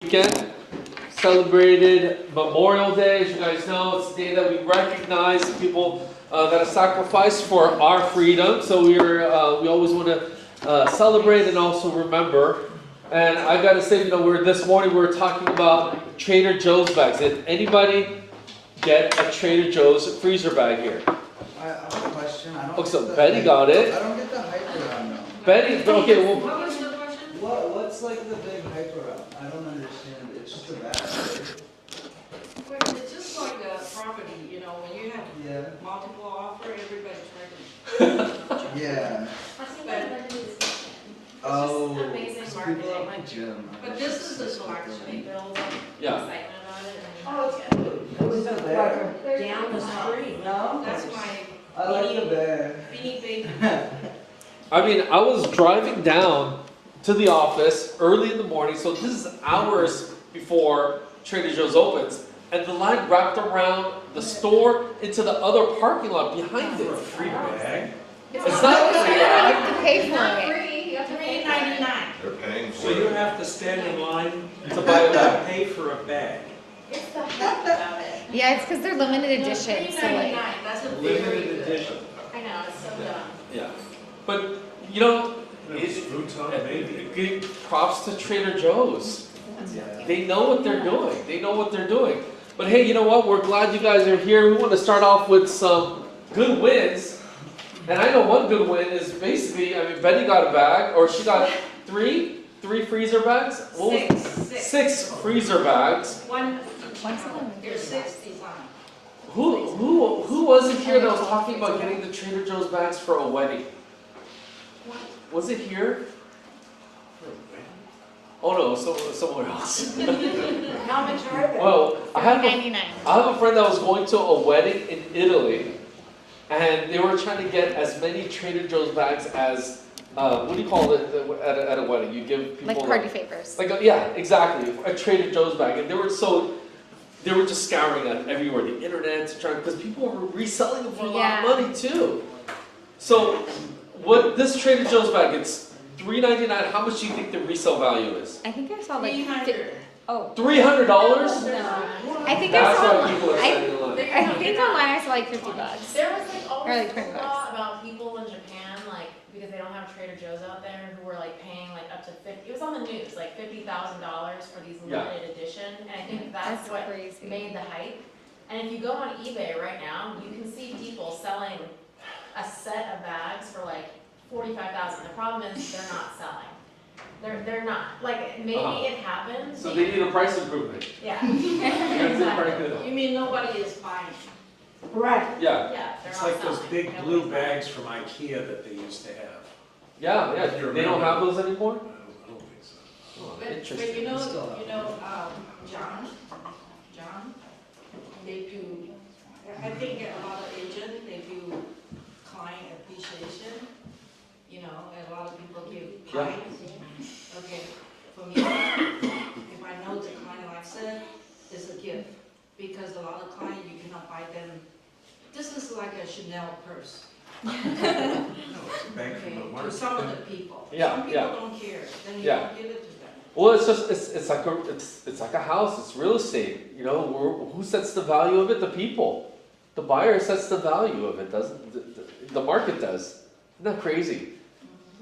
Weekend celebrated Memorial Day. As you guys know, it's the day that we recognize people that have sacrificed for our freedom. So we always want to celebrate and also remember. And I got to say, this morning we were talking about Trader Joe's bags. Did anybody get a Trader Joe's freezer bag here? I have a question. So Betty got it. I don't get the hype around though. Betty, okay, well. What was the question? What's like the big hype around? I don't understand. It's just a bag, right? Well, it's just like a property, when you have multiple offer, everybody's trying Yeah. Oh, amazing people marketing. at the gym. But this is the selection, they build up Yeah. excitement on it. Oh, it's good. Who's the bear? Down the street. No? That's my I like the bear. beanie baby. I was driving down to the office early in the morning, so this is hours before Trader Joe's opens, and the line wrapped around the store into the other parking lot behind it. Free bag? It's not free. You have to pay for it. Free, you have to pay $3.99. They're paying for So it. you have to stand in line To buy a to bag. pay for a bag. It's the hype about it. Yeah, it's because they're limited edition. So $3.99, like, that's a very Limited good. edition. I know, it's so dumb. Yeah, but It's fruits on a baby. good props to Trader Joe's. They know what they're doing. They know what they're doing. But hey, you know what? We're glad you guys are here. We want to start off with some good wins. And I know one good win is basically, Betty got a bag, or she got three freezer bags. What was- Six. Six freezer bags. One, once a month. there's 6 designs. Who wasn't here that was talking about getting the Trader Joe's bags for a wedding? Was it here? Oh no, somewhere else. How much are they? Well, I have $99. a friend that was going to a wedding in Italy, and they were trying to get as many Trader Joe's bags as what do you call it at a wedding? You give people Like party favors. yeah, exactly, a Trader Joe's bag, and they were just scouring it everywhere, the internet, because people were reselling them for a lot of money too. So, what this Trader Joe's bag? It's $3.99. How much do you think the resale value is? I think I saw like $300. Oh, $300. no. I think That's I saw. why people are standing in line. I think online I saw like $50. There was like all Or like this $20. law about people in Japan, like, because they don't have Trader Joe's out there, who were like paying like up to it was on the news, like $50,000 for these limited edition, and I think that's what crazy. made the hype. And if you go on eBay right now, you can see people selling a set of bags for like $45,000. The problem is they're not selling. They're not. Like maybe it happens. So they need a price improvement. Yeah. You mean nobody is buying? Right. Yeah, Yeah, they're It's not like those selling. big Nobody's blue buying. bags from IKEA that they used to have. yeah. They don't have those anymore? I don't think so. Oh, But interesting. John, they do, I think a lot of agents, they do client appreciation, and a lot of people give clients. Okay, for me, if I know the client likes it, it's a gift, because a lot of clients, you cannot buy them. This is like a Chanel purse, No, it's a bag from okay, the to market. some of the people. Yeah, Some people don't care, then you Yeah. don't give it to them. Well, it's like a house. It's real estate. Who sets the value of it? The people. The buyer sets the value of it. Doesn't the market does? Isn't that crazy?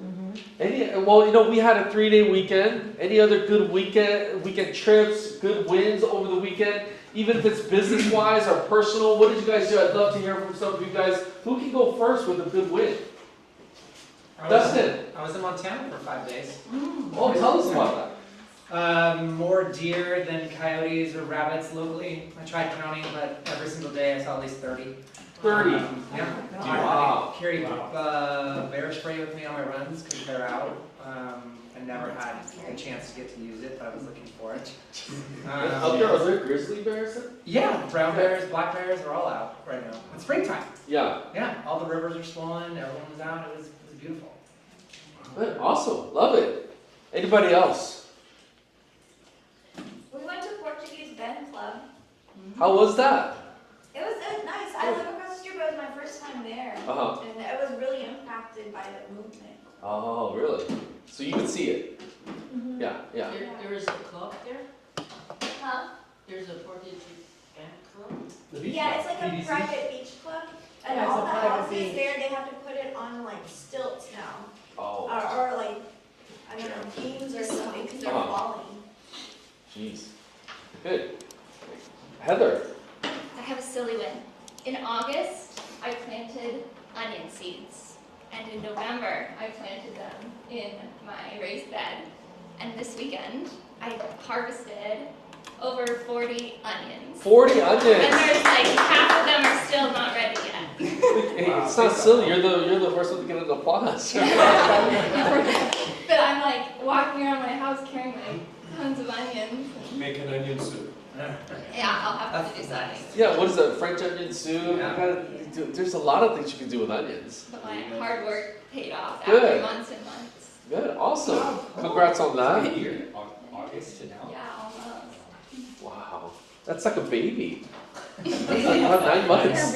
We had a 3-day weekend. Any other good weekend trips, good wins over the weekend? Even if it's business-wise or personal, what did you guys do? I'd love to hear from some of you guys. Who can go first with a good win? Dustin. I was in Montana for 5 days. Oh, tell us about that. More deer than coyotes or rabbits locally. I tried counting, but every single day I saw at least 30. 30. Yeah. Wow. I carried bear spray with me on my runs because they're out. I never had a chance to get to use it, but I was looking for it. Out there, are there grizzly bears? Yeah, brown bears, black bears are all out right now. It's springtime. Yeah. Yeah, all the rivers are swollen. Everyone was out. It was beautiful. Good. Awesome. Love it. Anybody else? We went to Portuguese Bend Club. How was that? It was nice. I live across the street, but it was my first time there. Uh-huh. And it was really impacted by the movement. Oh, really? So you could see it? Yeah. There is a club there? There's a Portage Club. Yeah, it's like a private beach club, and Yeah, it's all a the private houses beach. there, they have to put it on like stilts now. Oh, Or like, I don't know, beams or something, because they're Uh-huh. falling. jeez. Good. Heather. I have a silly win. In August, I planted onion seeds. And in November, I planted them in my raised bed. And this weekend, I harvested over 40 onions. 40 And onions. there's like half of them are still not ready yet. Hey, it's not silly. You're the first one to get an applause. But I'm like walking around my house carrying like tons of onions. Make an onion soup. Yeah, I'll have to do something. Yeah, what is that? French onion soup? Yeah. There's a lot of things you can do with onions. But my hard work paid off Good. after months and months. Good, awesome. Congrats on that. August to now? Yeah, almost. Wow, that's like a baby. It's like about 9 months.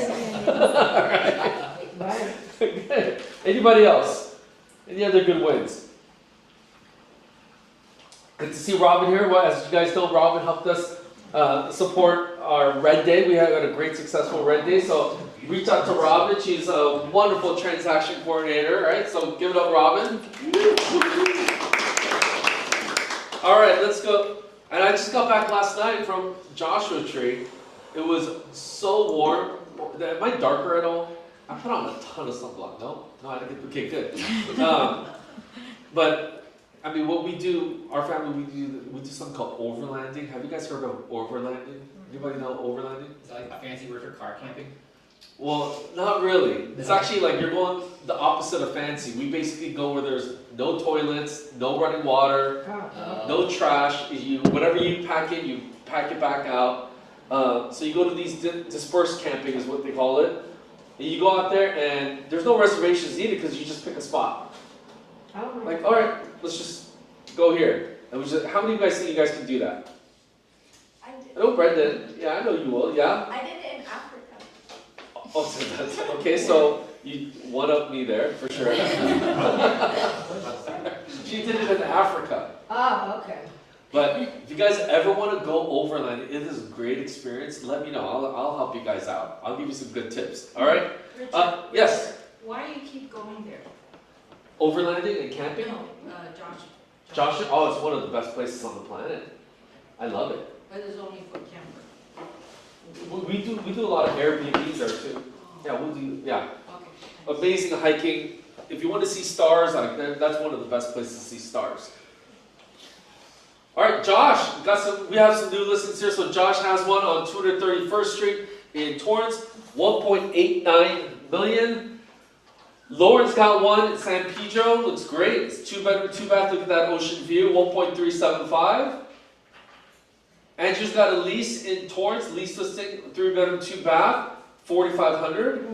Alright. Good. Anybody else? Any other good wins? Good to see Robin here. Well, as you guys know, Robin helped us support our Red Day. We had a great successful Red Day, so reach out to Robin. She's a wonderful transaction coordinator, right? So give it up, Robin. All right, let's go. And I just got back last night from Joshua Tree. It was so warm. Am I darker at all? I put on a ton of sunblock. No, I didn't. Okay, good. But I mean, what we do, our family, we do something called overlanding. Have you guys heard of overlanding? Anybody know overlanding? Is that like a fancy word for car camping? Well, not really. It's actually like you're going the opposite of fancy. We basically go where there's no toilets, no running water, no trash. Whatever you pack it back out. So you go to these dispersed camping is what they call it. And you go out there and there's no reservations needed because you just pick a spot. Like, all right, let's just go here. And how many of you guys think you guys can do that? I did, I know Brendan. Yeah, I know you will. Yeah. I did it in Africa. Oh, so that's okay. So you one up me there for sure. She did it in Africa. Oh, okay. But if you guys ever want to go overland, it is a great experience. Let me know. I'll help you guys out. I'll give you some good tips. All right. Richard, Yes. why do you keep going there? Overlanding and camping. No, Josh. Josh, oh, it's one of the best places on the planet. I love it. But it's only for camper. We do a lot of Airbnbs there too. Yeah, we'll do. Yeah. Okay. Amazing hiking. If you want to see stars, that's one of the best places to see stars. All right, Josh, we have some new listings here. So Josh has one on 231st Street in Torrance, 1.89 million. Lauren's got one in San Pedro, looks great. It's 2-bedroom, 2-bath. Look at that ocean view, 1.375. Andrew's got a lease in Torrance, lease listing, 3-bedroom, 2-bath, 4,500.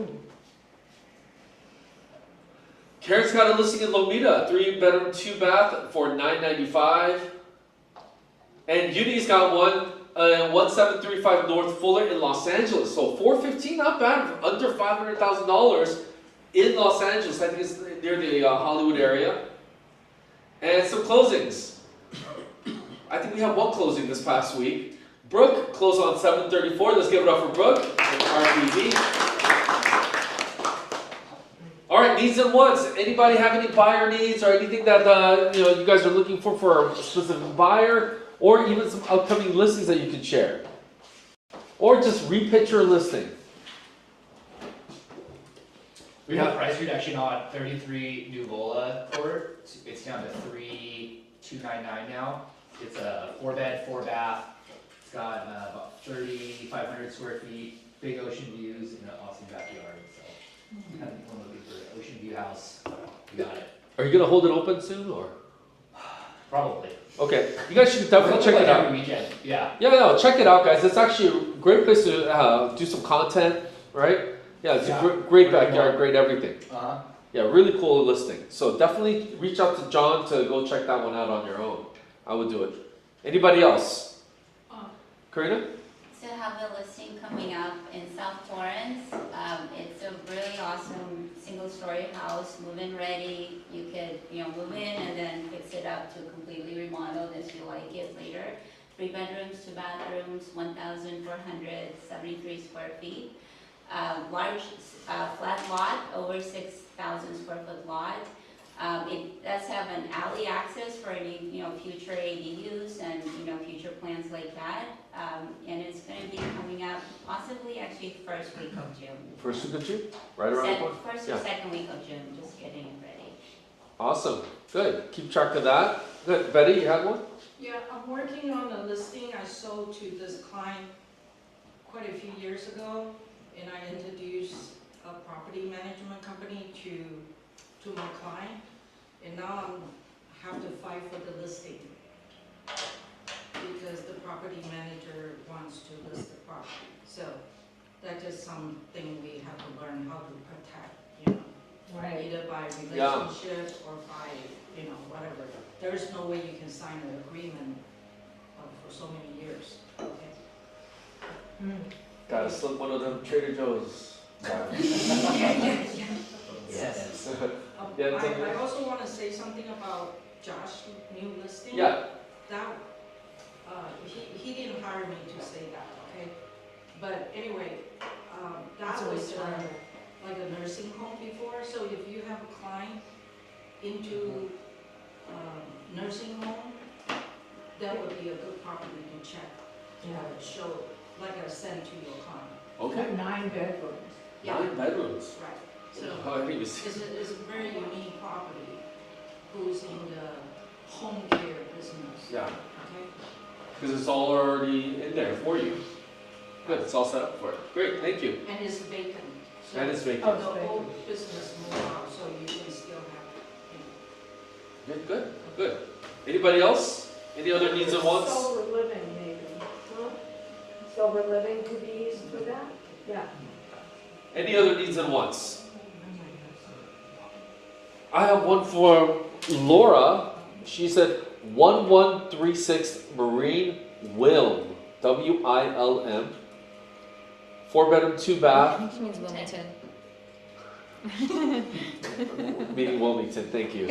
Karen's got a listing in Lomita, 3-bedroom, 2-bath for $995. And Uni's got one, 1735 North Fuller in Los Angeles. So $415, not bad, for under $500,000 in Los Angeles. I think it's near the Hollywood area. And some closings. I think we have one closing this past week. Brooke closed on 734. Let's give it up for Brooke and RBB. All right, needs and wants. Anybody have any buyer needs or anything that you guys are looking for a specific buyer, or even some upcoming listings that you can share, or just repitch your listing? We have price reduction on 33 Nuvola Court. It's down to 3,299 now. It's a 4-bed, 4-bath. It's got about 3,500 square feet, big ocean views, and an awesome backyard. So, if you're looking for an ocean view house, you got it. Are you gonna hold it open soon, or? Probably. Okay, you guys should definitely check it out. Every weekend, yeah. Yeah, check it out, guys. It's actually a great place to do some content, right? Yeah, it's a great backyard, great everything. Uh-huh. Yeah, really cool listing. So definitely reach out to John to go check that one out on your own. I would do it. Anybody else? Karina? So I have a listing coming up in South Torrance. It's a really awesome single-story house, move-in ready. You could, move in and then fix it up to completely remodeled if you like it later. 3 bedrooms, 2 bathrooms, 1,473 square feet. Large flat lot, over 6,000 square foot lot. It does have an alley access for any, future ADUs and, future plans like that. And it's gonna be coming up possibly actually first week of June. First week of June, right around the corner. First Yeah. or second week of June, just getting it ready. Awesome, good. Keep track of that. Good. Betty, you had one? Yeah, I'm working on a listing I sold to this client quite a few years ago, and I introduced a property management company to my client, and now I have to fight for the listing because the property manager wants to list the property. So that's just something we have to learn how to protect, either by relationship or by, whatever. There's no way you can sign an agreement for so many years. Okay. Gotta slip one of them Trader Joe's. Yes. Yeah, tell me. I also want to say something about Josh's new listing. Yeah. That, he didn't hire me to say that, okay? But anyway, that was like a nursing home before, so if you have a client into nursing home, that would be a good property to check, show, like I sent to your client. Okay. 9 bedrooms. Yeah, 9 bedrooms. right, so. Oh, I didn't even see. It's a very unique property who's in the home care business, Yeah, okay? because it's all already in there for you. Good, it's all set up for it. Great, thank you. And it's vacant. So And it's vacant. the whole business moved out, so you can still have, Good, good, good. Anybody else? Any other needs and wants? Sober living, maybe, huh? Sober living could be used for that? Yeah. Any other needs and wants? I have one for Laura. She said 1136 Marine Wilm, WILM. 4 bedroom, 2 bath. I think she means Wilmington. Meaning Wilmington, thank you.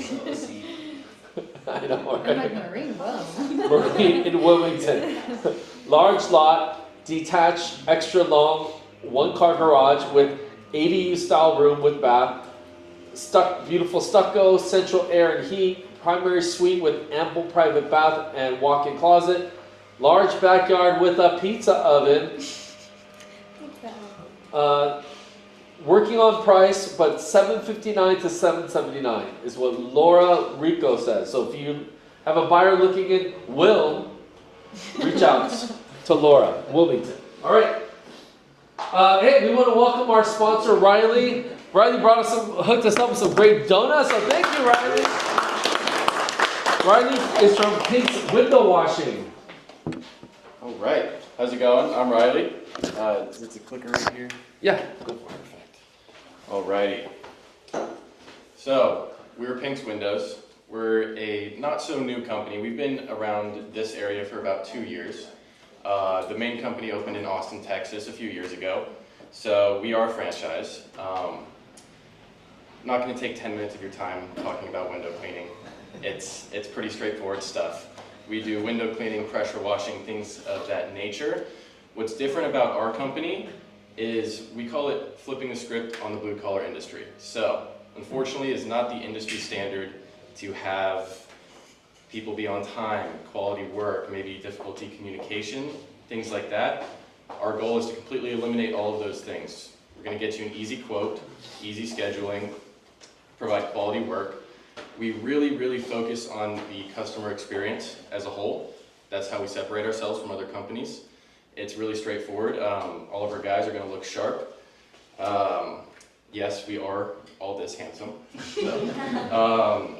I know, I'm right? like Marine, whoa. Marine in Wilmington. Large lot, detached, extra long, 1-car garage with ADU style room with bath. Beautiful stucco, central air and heat. Primary suite with ample private bath and walk-in closet. Large backyard with a pizza oven. Working on price, but $759 to $779 is what Laura Rico says. So if you have a buyer looking in reach out to Laura Wilmington. All right. Hey, we want to welcome our sponsor, Riley. Riley hooked us up with some great donuts. So thank you, Riley. Riley is from Pink's Window Washing. All right, how's it going? I'm Riley. It's a clicker right here. Yeah, go for it. Perfect. Alrighty. So, we're Pink's Windows. We're a not so new company. We've been around this area for about 2 years. The main company opened in Austin, Texas a few years ago. So, we are a franchise. Not going to take 10 minutes of your time talking about window cleaning. It's pretty straightforward stuff. We do window cleaning, pressure washing, things of that nature. What's different about our company is we call it flipping the script on the blue collar industry. So, unfortunately, it's not the industry standard to have people be on time, quality work, maybe difficulty communication, things like that. Our goal is to completely eliminate all of those things. We're going to get you an easy quote, easy scheduling, provide quality work. We really focus on the customer experience as a whole. That's how we separate ourselves from other companies. It's really straightforward. All of our guys are going to look sharp. Yes, we are all this handsome. So,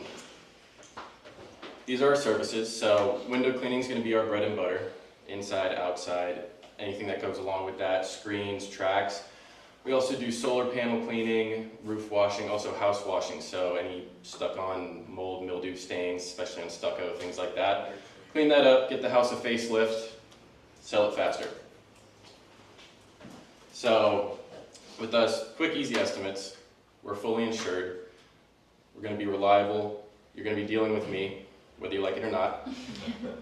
these are our services. So window cleaning is going to be our bread and butter, inside, outside, anything that goes along with that, screens, tracks. We also do solar panel cleaning, roof washing, also house washing, so any stuck-on mold, mildew stains, especially on stucco, things like that. Clean that up, get the house a facelift, sell it faster. So, with us, quick, easy estimates. We're fully insured. We're going to be reliable. You're going to be dealing with me. whether you like it or not.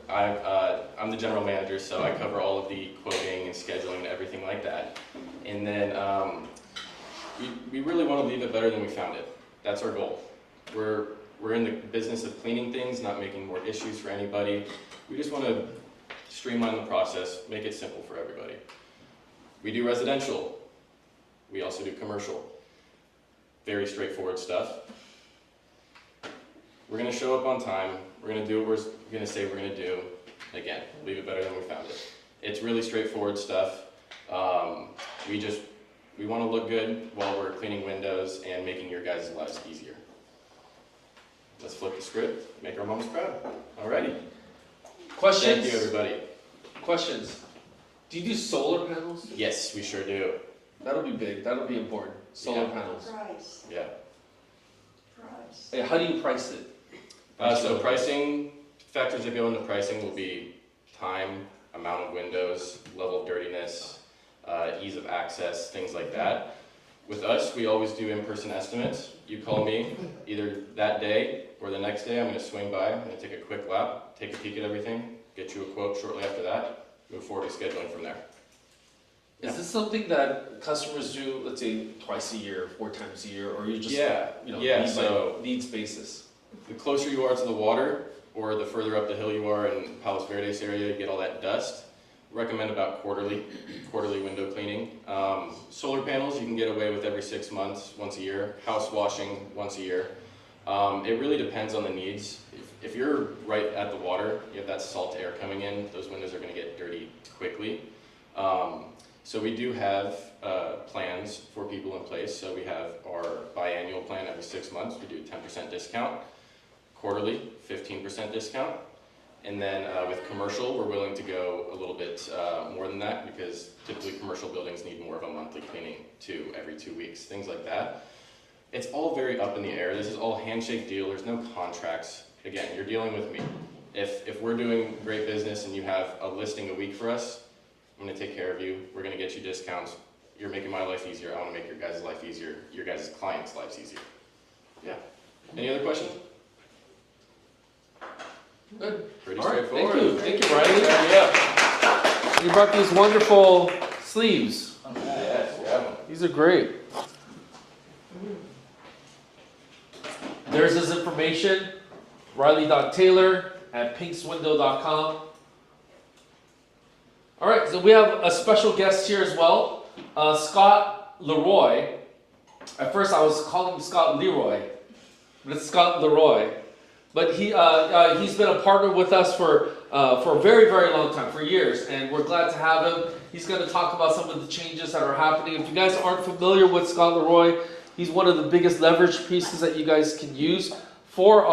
I'm the general manager, so I cover all of the quoting and scheduling and everything like that. And then we really want to leave it better than we found it. That's our goal. We're in the business of cleaning things, not making more issues for anybody. We just want to streamline the process, make it simple for everybody. We do residential. We also do commercial. Very straightforward stuff. We're going to show up on time. We're going to do what we're going to say we're going to do. Again, leave it better than we found it. It's really straightforward stuff. We want to look good while we're cleaning windows and making your guys' lives easier. Let's flip the script, make our moms proud. Alrighty. Questions? Thank you, everybody. Questions? Do you do solar panels? Yes, we sure do. That'll be big. That'll be important. Solar Yeah. panels. Price, Yeah. price. Hey, how do you price it? So pricing, factors that go into pricing will be time, amount of windows, level of dirtiness, ease of access, things like that. With us, we always do in-person estimates. You call me either that day or the next day. I'm going to swing by. I'm going to take a quick lap, take a peek at everything, get you a quote shortly after that, move forward to scheduling from there. Is this something that customers do, let's say, twice a year, 4 times a year, or you just, needs basis? The closer you are to the water, or the further up the hill you are in Palos Verdes area, you get all that dust. Recommend about quarterly window cleaning. Solar panels you can get away with every 6 months, once a year. House washing once a year. It really depends on the needs. If you're right at the water, you have that salt air coming in, those windows are going to get dirty quickly. So we do have plans for people in place. So we have our biannual plan every 6 months. We do a 10% discount. Quarterly, 15% discount. And then with commercial, we're willing to go a little bit more than that because typically commercial buildings need more of a monthly cleaning too, every 2 weeks, things like that. It's all very up in the air. This is all handshake deal. There's no contracts. Again, you're dealing with me. If we're doing great business and you have a listing a week for us, I'm going to take care of you. We're going to get you discounts. You're making my life easier. I want to make your guys' life easier, your guys' clients' lives easier. Yeah. Any other questions? Good. Pretty All right, straightforward. thank you, Riley. Yeah. You brought these wonderful sleeves. Yes, we have them. These are great. There's his information, riley.taylor@pinkswindow.com. All right, so we have a special guest here as well, Scott Leroy. At first I was calling him Scott Leroy, but it's Scott Leroy. But he's been a partner with us for a very, very long time, for years, and we're glad to have him. He's going to talk about some of the changes that are happening. If you guys aren't familiar with Scott Leroy, he's one of the biggest leverage pieces that you guys can use for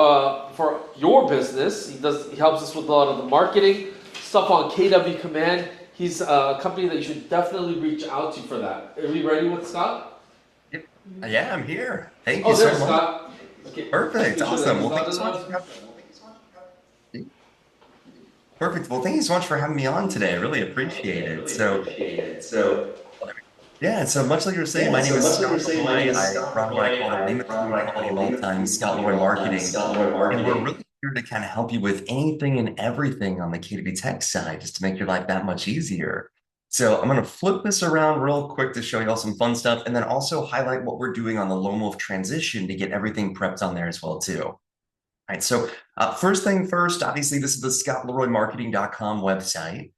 your business. He helps us with a lot of the marketing stuff on KW Command. He's a company that you should definitely reach out to for that. Are we ready with Scott? Yep. Yeah, I'm here. Thank you so there's much. Scott. Okay. Perfect. Awesome. Well, thank you so much. Perfect. Well, thank you so much for having me on today. I really appreciate it. So, yeah. So much like you were saying, my name is Scott Leroy. I run what I call the name of the company, long-time Scott Leroy Marketing, and we're really here to kind of help you with anything and everything on the KW Tech side, just to make your life that much easier. So I'm going to flip this around real quick to show you all some fun stuff, and then also highlight what we're doing on the Lone Wolf transition to get everything prepped on there as well too. All right, so first thing first, obviously this is the scottleroymarketing.com website.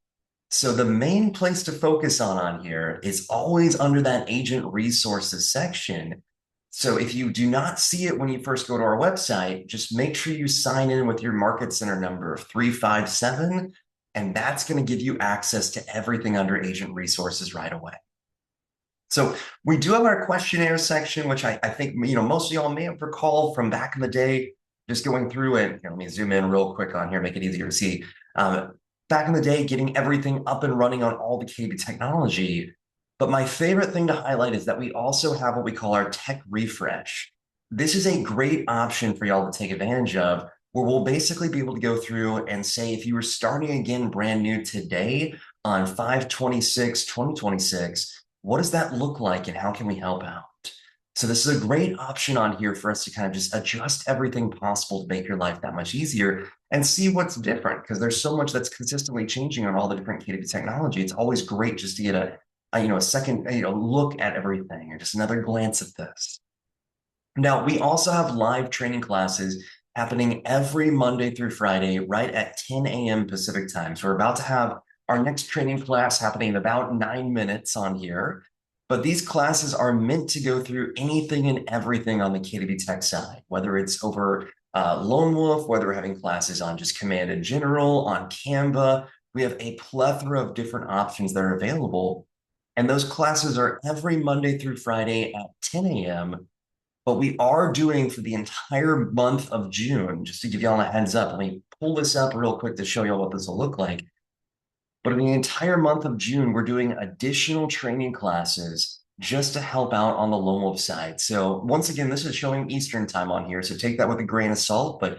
So the main place to focus on here is always under that agent resources section. So if you do not see it when you first go to our website, just make sure you sign in with your Market Center number of 357. And that's going to give you access to everything under agent resources right away. So we do have our questionnaire section, which I think most of y'all may have recalled from back in the day, just going through it. Let me zoom in real quick on here, make it easier to see. Back in the day, getting everything up and running on all the KW technology. But my favorite thing to highlight is that we also have what we call our tech refresh. This is a great option for y'all to take advantage of, where we'll basically be able to go through and say, if you were starting again brand new today on 5/26/2026, what does that look like and how can we help out? So this is a great option on here for us to kind of just adjust everything possible to make your life that much easier and see what's different, because there's so much that's consistently changing on all the different KW technology. It's always great just to get a second look at everything, or just another glance at this. Now, we also have live training classes happening every Monday through Friday, right at 10 a.m. Pacific time. So we're about to have our next training class happening in about 9 minutes on here. But these classes are meant to go through anything and everything on the KW Tech side, whether it's over Lone Wolf, whether we're having classes on just Command in general, on Canva. We have a plethora of different options that are available. And those classes are every Monday through Friday at 10 a.m. But we are doing for the entire month of June, just to give y'all a heads up. Let me pull this up real quick to show y'all what this will look like. But in the entire month of June, we're doing additional training classes just to help out on the Lone Wolf side. So once again, this is showing Eastern time on here, so take that with a grain of salt. But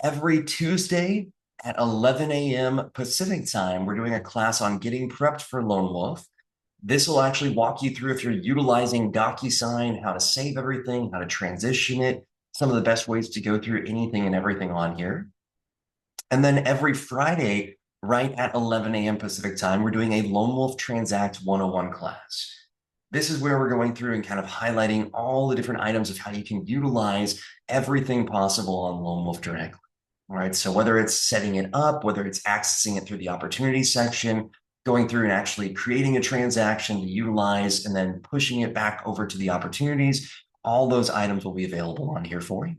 every Tuesday at 11 a.m. Pacific time, we're doing a class on getting prepped for Lone Wolf. This will actually walk you through, if you're utilizing DocuSign, how to save everything, how to transition it, some of the best ways to go through anything and everything on here. And then every Friday, right at 11 a.m. Pacific time, we're doing a Lone Wolf Transact 101 class. This is where we're going through and kind of highlighting all the different items of how you can utilize everything possible on Lone Wolf directly. All right, so whether it's setting it up, whether it's accessing it through the opportunity section, going through and actually creating a transaction to utilize and then pushing it back over to the opportunities, all those items will be available on here for you.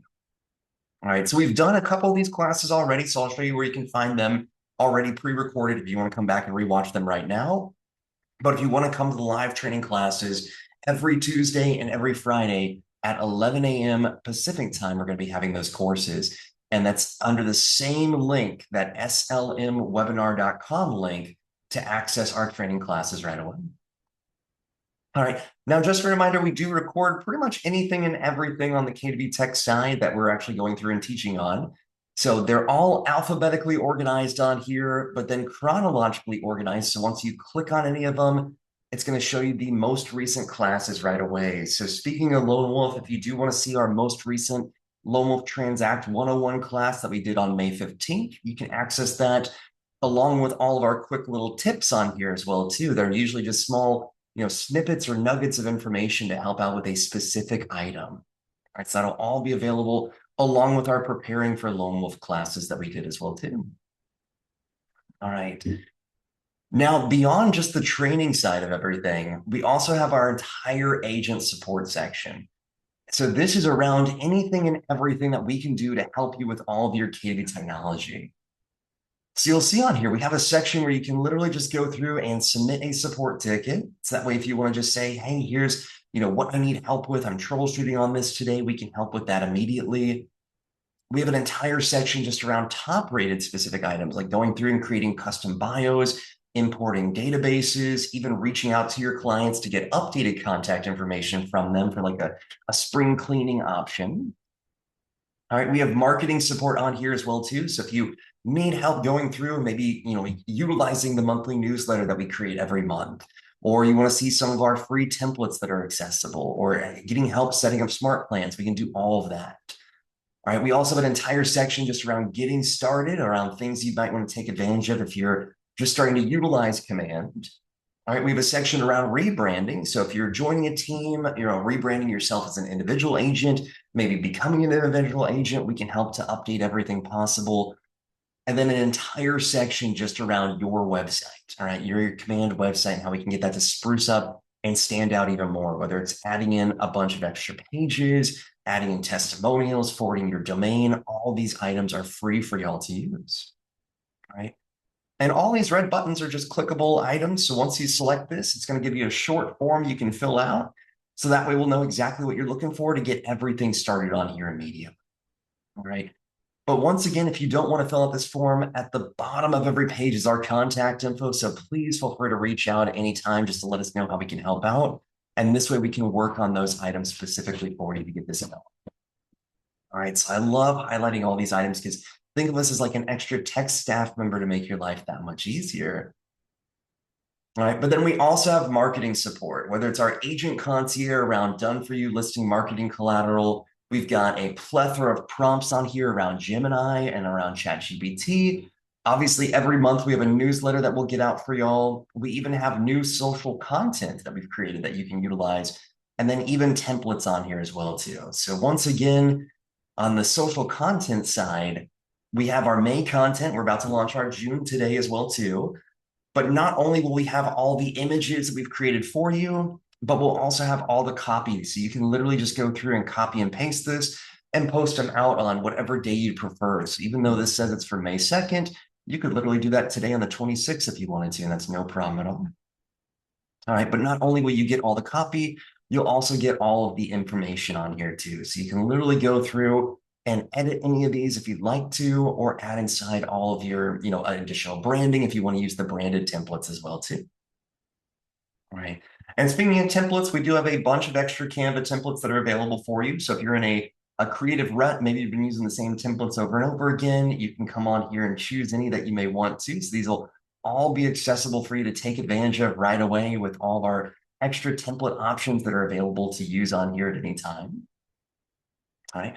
All right, so we've done a couple of these classes already, so I'll show you where you can find them already pre-recorded if you want to come back and rewatch them right now. But if you want to come to the live training classes every Tuesday and every Friday at 11 a.m. Pacific time, we're going to be having those courses. And that's under the same link, that slmwebinar.com link, to access our training classes right away. All right, now just a reminder, we do record pretty much anything and everything on the KW Tech side that we're actually going through and teaching on. So they're all alphabetically organized on here, but then chronologically organized. So once you click on any of them, it's going to show you the most recent classes right away. So speaking of Lone Wolf, if you do want to see our most recent Lone Wolf Transact 101 class that we did on May 15th, you can access that along with all of our quick little tips on here as well too. They're usually just small, snippets or nuggets of information to help out with a specific item. All right, so that'll all be available along with our preparing for Lone Wolf classes that we did as well too. All right. Now, beyond just the training side of everything, we also have our entire agent support section. So this is around anything and everything that we can do to help you with all of your KW technology. So you'll see on here, we have a section where you can literally just go through and submit a support ticket. So that way, if you want to just say, hey, here's what I need help with, I'm troubleshooting on this today, we can help with that immediately. We have an entire section just around top rated specific items, like going through and creating custom bios, importing databases, even reaching out to your clients to get updated contact information from them for like a spring cleaning option. All right, we have marketing support on here as well too. So if you need help going through, maybe utilizing the monthly newsletter that we create every month, or you want to see some of our free templates that are accessible, or getting help setting up smart plans, we can do all of that. All right, we also have an entire section just around getting started, around things you might want to take advantage of if you're just starting to utilize Command. All right, we have a section around rebranding. So if you're joining a team, rebranding yourself as an individual agent, maybe becoming an individual agent, we can help to update everything possible. And then an entire section just around your website, all right, your Command website, and how we can get that to spruce up and stand out even more, whether it's adding in a bunch of extra pages, adding in testimonials, forwarding your domain. All these items are free for y'all to use, all right? And all these red buttons are just clickable items. So once you select this, it's going to give you a short form you can fill out. So that way we'll know exactly what you're looking for to get everything started on here immediately. All right. But once again, if you don't want to fill out this form, at the bottom of every page is our contact info. So please feel free to reach out at any time just to let us know how we can help out. And this way we can work on those items specifically for you to get this out. All right. So I love highlighting all these items because think of this as like an extra tech staff member to make your life that much easier. All right, but then we also have marketing support, whether it's our agent concierge around done-for-you listing marketing collateral. We've got a plethora of prompts on here around Gemini and around ChatGPT. Obviously, every month we have a newsletter that we'll get out for y'all. We even have new social content that we've created that you can utilize, and then even templates on here as well too. So once again, on the social content side, we have our May content. We're about to launch our June today as well too. But not only will we have all the images that we've created for you, but we'll also have all the copy. So you can literally just go through and copy and paste this and post them out on whatever day you prefer. So even though this says it's for May 2nd, you could literally do that today on the 26th if you wanted to, and that's no problem at all. All right, but not only will you get all the copy, you'll also get all of the information on here too. So you can literally go through and edit any of these if you'd like to, or add inside all of your, additional branding if you want to use the branded templates as well too. All right. And speaking of templates, we do have a bunch of extra Canva templates that are available for you. So if you're in a creative rut, maybe you've been using the same templates over and over again, you can come on here and choose any that you may want to. So these will all be accessible for you to take advantage of right away with all of our extra template options that are available to use on here at any time. All right.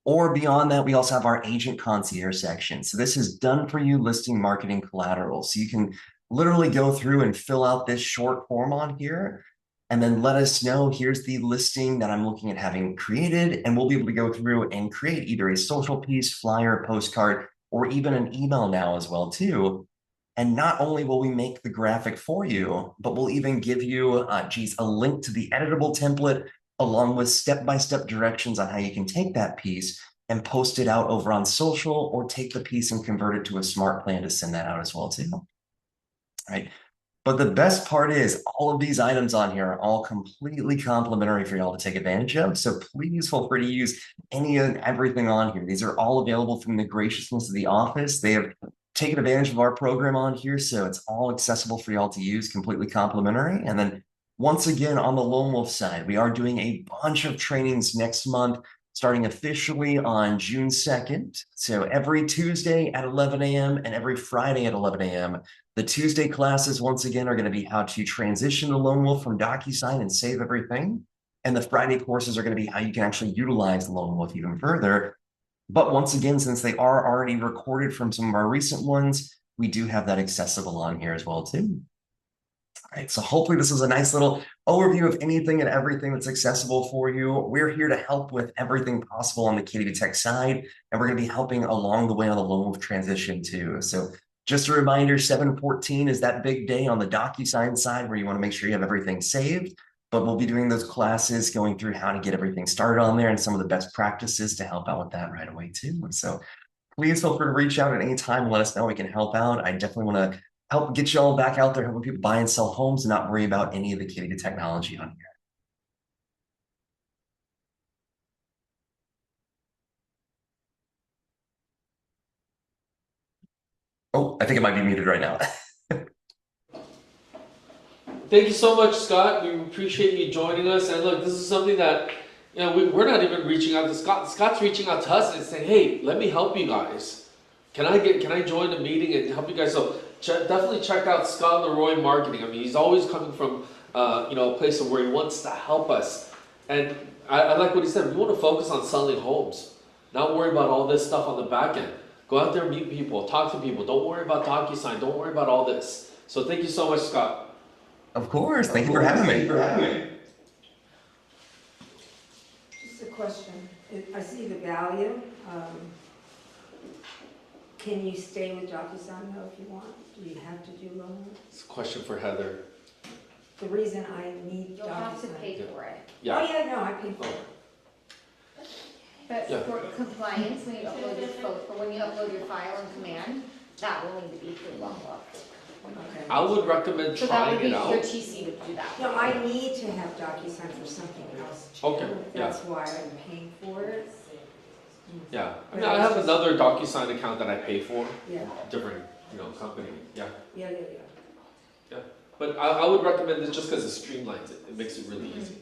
Or beyond that, we also have our agent concierge section. So this is done for you listing marketing collateral. So you can literally go through and fill out this short form on here and then let us know, here's the listing that I'm looking at having created. And we'll be able to go through and create either a social piece, flyer, postcard, or even an email now as well too. And not only will we make the graphic for you, but we'll even give you, a link to the editable template along with step-by-step directions on how you can take that piece and post it out over on social, or take the piece and convert it to a smart plan to send that out as well too. All right. But the best part is all of these items on here are all completely complimentary for y'all to take advantage of. So please feel free to use any and everything on here. These are all available from the graciousness of the office. They have taken advantage of our program on here, so it's all accessible for y'all to use, completely complimentary. And then once again, on the Lone Wolf side, we are doing a bunch of trainings next month, starting officially on June 2nd. So every Tuesday at 11 a.m. and every Friday at 11 a.m. The Tuesday classes, once again, are going to be how to transition to Lone Wolf from DocuSign and save everything. And the Friday courses are going to be how you can actually utilize Lone Wolf even further. But once again, since they are already recorded from some of our recent ones, we do have that accessible on here as well too. All right, so hopefully this is a nice little overview of anything and everything that's accessible for you. We're here to help with everything possible on the KW Tech side, and we're going to be helping along the way on the Lone Wolf transition too. So just a reminder, 7/14 is that big day on the DocuSign side where you want to make sure you have everything saved. But we'll be doing those classes, going through how to get everything started on there and some of the best practices to help out with that right away too. And so please feel free to reach out at any time and let us know. We can help out. I definitely want to help get you all back out there, helping people buy and sell homes and not worry about any of the KW technology on here. Oh, I think it might be muted right now. Thank you so much, Scott. We appreciate you joining us. And look, this is something that, we're not even reaching out to Scott. Scott's reaching out to us and saying, hey, let me help you guys. Can I join the meeting and help you guys? So definitely check out Scott Leroy Marketing. I mean, he's always coming from, a place of where he wants to help us. And I like what he said. We want to focus on selling homes, not worry about all this stuff on the back end. Go out there, meet people, talk to people. Don't worry about DocuSign. Don't worry about all this. So thank you so much, Scott. Of course. Thank you for having me. Just a question. I see the value. Can you stay with DocuSign though if you want? Do you have to do Lone Wolf? It's a question for Heather. The reason I need You'll have to DocuSign. pay for it. Yeah. Oh yeah, no, I paid for it. But Yeah. for compliance, when you upload your file and command, that will need to be through Lone Wolf. Okay. I would recommend So that would trying be it your out. TC to do that. No, I need to have DocuSign for something else too. Okay, yeah. That's why I'm paying for it. Yeah. I mean, I have another DocuSign account that I pay for. Yeah. Different, company. Yeah. Yeah. But I would recommend this just because it streamlines it. It makes it really easy.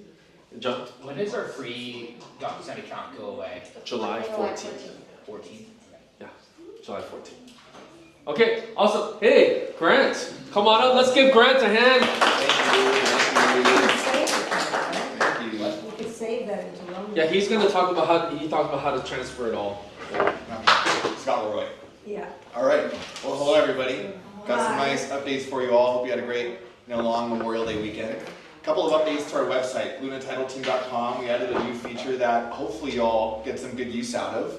John? When does our free DocuSign account go away? July 14th. 14th? Yeah. July 14th. Okay, awesome. Hey, Grant, come on up. Let's give Grant a hand. You could save that into loan. Yeah, he's gonna talk about how to transfer it all. Scott Leroy. Yeah. All right. Well, hello everybody. Got some nice updates for you all. Hope you had a great, long Memorial Day weekend. A couple of updates to our website, lunatitleteam.com. We added a new feature that hopefully y'all get some good use out of.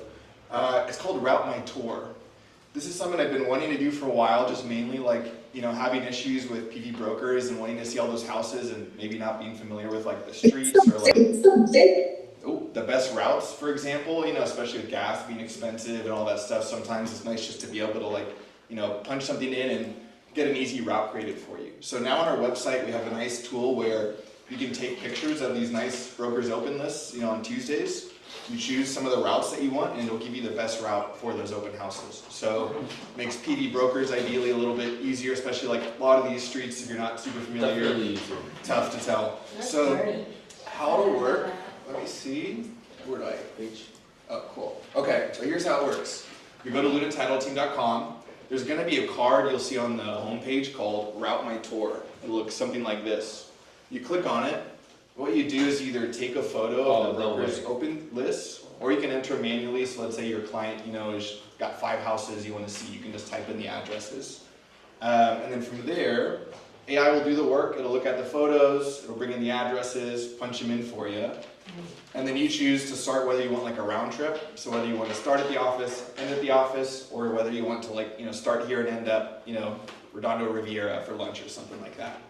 It's called Route My Tour. This is something I've been wanting to do for a while, just mainly having issues with PV brokers and wanting to see all those houses and maybe not being familiar with the streets or the best routes, for example, especially with gas being expensive and all that stuff. Sometimes it's nice just to be able to punch something in and get an easy route created for you. So now on our website, we have a nice tool where you can take pictures of these nice brokers open lists, on Tuesdays. You choose some of the routes that you want and it'll give you the best route for those open houses. So makes PV brokers ideally a little bit easier, especially a lot of these streets, if you're not super familiar, Definitely easier. tough to tell. So how it'll work, let me see, where do I reach? Oh, cool. Okay, so here's how it works. You go to lunatitleteam.com. There's going to be a card you'll see on the homepage called Route My Tour. It looks something like this. You click on it. What you do is either take a photo of the broker's open list, or you can enter manually. So let's say your client, has got 5 houses you want to see. You can just type in the addresses. And then from there, AI will do the work. It'll look at the photos. It'll bring in the addresses, punch them in for you. And then you choose to start whether you want a round trip. So whether you want to start at the office, end at the office, or whether you want to start here and end up, Redondo Riviera for lunch or something like that.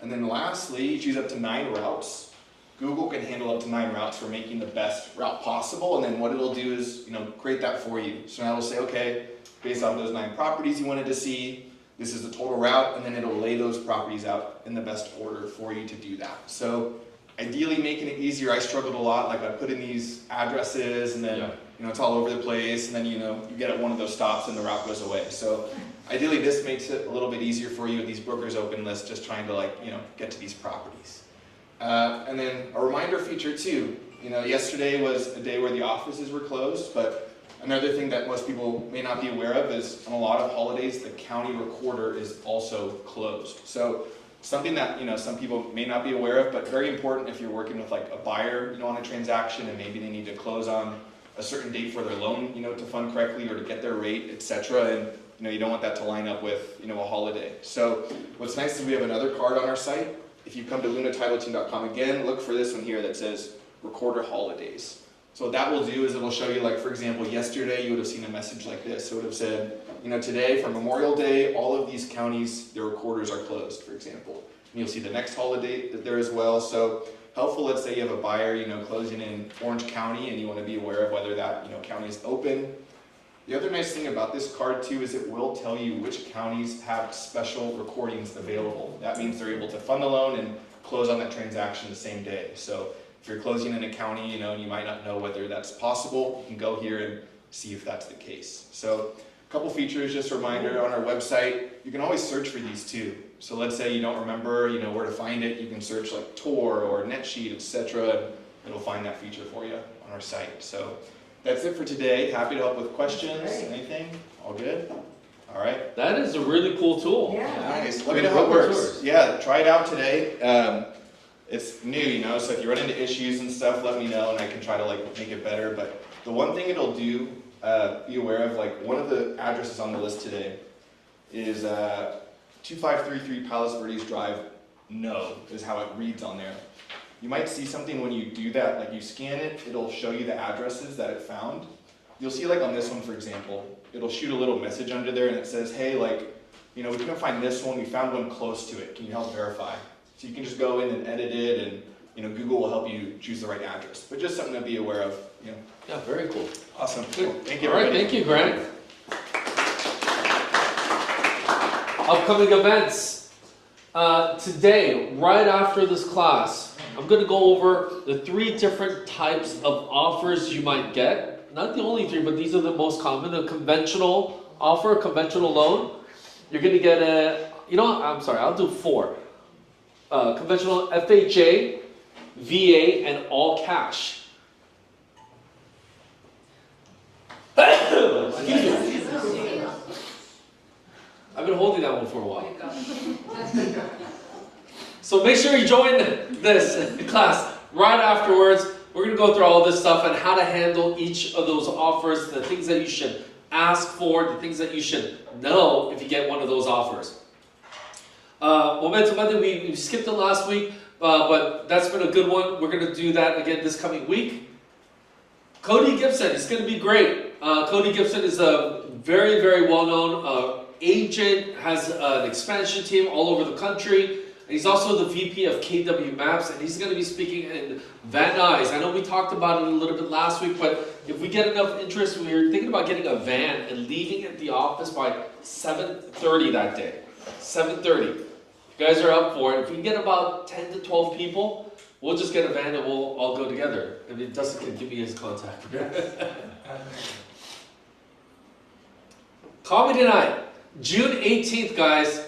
And then lastly, you choose up to 9 routes. Google can handle up to 9 routes for making the best route possible. And then what it'll do is, create that for you. So now it'll say, okay, based off those 9 properties you wanted to see, this is the total route, and then it'll lay those properties out in the best order for you to do that. So ideally making it easier, I struggled a lot. I put in these addresses and then, it's all over the place. And then, you get at one of those stops and the route goes away. So ideally this makes it a little bit easier for you with these brokers open lists, just trying to get to these properties. And then a reminder feature too. Yesterday was a day where the offices were closed, but another thing that most people may not be aware of is on a lot of holidays, the county recorder is also closed. So something that some people may not be aware of, but very important if you're working with a buyer on a transaction and maybe they need to close on a certain date for their loan to fund correctly or to get their rate, etc. And you don't want that to line up with a holiday. So what's nice is we have another card on our site. If you come to lunatitleteam.com again, look for this one here that says Recorder Holidays. So what that will do is it'll show you, for example, yesterday you would have seen a message like this. It would have said, today for Memorial Day, all of these counties, their recorders are closed, for example. And you'll see the next holiday there as well. So helpful, let's say you have a buyer, closing in Orange County and you want to be aware of whether that, county is open. The other nice thing about this card too is it will tell you which counties have special recordings available. That means they're able to fund the loan and close on that transaction the same day. So if you're closing in a county, and you might not know whether that's possible, you can go here and see if that's the case. So a couple features, just a reminder, on our website, you can always search for these too. So let's say you don't remember, where to find it, you can search Tor or NetSheet, etc. and it'll find that feature for you on our site. So that's it for today. Happy to help with questions, anything. All good? All right. That is a really cool tool. Yeah. Nice. Let me know how it works. Yeah, try it out today. It's new, so if you run into issues and stuff, let me know and I can try to make it better. But the one thing it'll do, be aware of, one of the addresses on the list today is 2533 Palos Verdes Drive. No, is how it reads on there. You might see something when you do that, you scan it, it'll show you the addresses that it found. You'll see on this one, for example, it'll shoot a little message under there and it says, hey, we couldn't find this one, we found one close to it, can you help verify? So you can just go in and edit it and Google will help you choose the right address. But just something to be aware of. Yeah, very cool. Awesome. Cool. Thank you. All right, thank you, Grant. Upcoming events. Today, right after this class, I'm going to go over the 3 different types of offers you might get. Not the only 3, but these are the most common. The conventional offer, conventional loan. You're going to get I'll do 4. Conventional FHA, VA, and all cash. Excuse me. I've been holding that one for a while. So make sure you join this class right afterwards. We're going to go through all this stuff and how to handle each of those offers, the things that you should ask for, the things that you should know if you get one of those offers. Momentum Monday, we skipped it last week, but that's been a good one. We're going to do that again this coming week. Cody Gibson is going to be great. Cody Gibson is a very, very well-known agent, has an expansion team all over the country. He's also the VP of KW Maps, and he's going to be speaking in Van Nuys. I know we talked about it a little bit last week, but if we get enough interest, we're thinking about getting a van and leaving at the office by 7:30 that day. 7:30. You guys are up for it. If we can get about 10 to 12 people, we'll just get a van and we'll all go together. If it doesn't, give me his contact. Comedy night, June 18th, guys.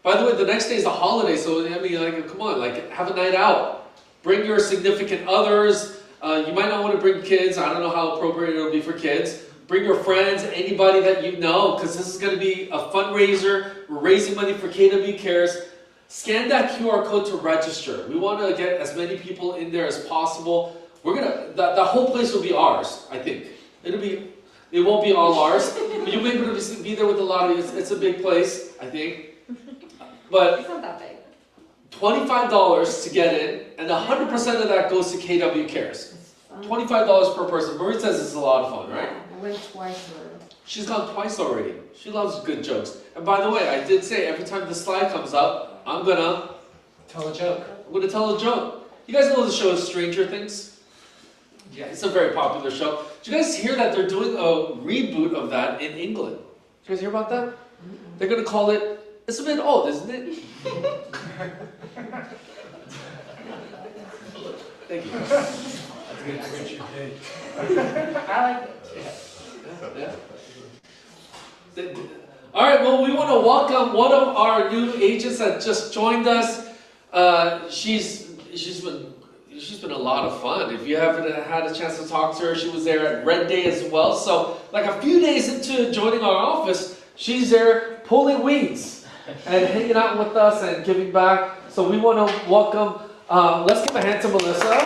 By the way, the next day is a holiday, so I mean, like, come on, like, have a night out. Bring your significant others. You might not want to bring kids. I don't know how appropriate it'll be for kids. Bring your friends, anybody that you know, because this is going to be a fundraiser. We're raising money for KW Cares. Scan that QR code to register. We want to get as many people in there as possible. We're gonna the whole place will be ours, I think. It won't be all ours, but you'll be able to be there with a lot of you. It's a big place, I think. But It's not that big. $25 to get in, and 100% of that goes to KW Cares. $25 per person. Marie says it's a lot of fun, right? I went twice already. She's gone twice already. She loves good jokes. And by the way, I did say every time the slide comes up, I'm gonna Tell a joke. I'm gonna tell a joke. You guys know the show Stranger Things? Yeah. It's a very popular show. Did you guys hear that they're doing a reboot of that in England? Did you guys hear about that? They're gonna call it. It's a bit old, isn't it? Thank you. That's good. What's your date? I like it. Yeah. All right. Well, we want to welcome one of our new agents that just joined us. She's been a lot of fun. If you haven't had a chance to talk to her, she was there at Red Day as well. So, like a few days into joining our office, she's there pulling weeds and hanging out with us and giving back. So we want to welcome. Let's give a hand to Melissa.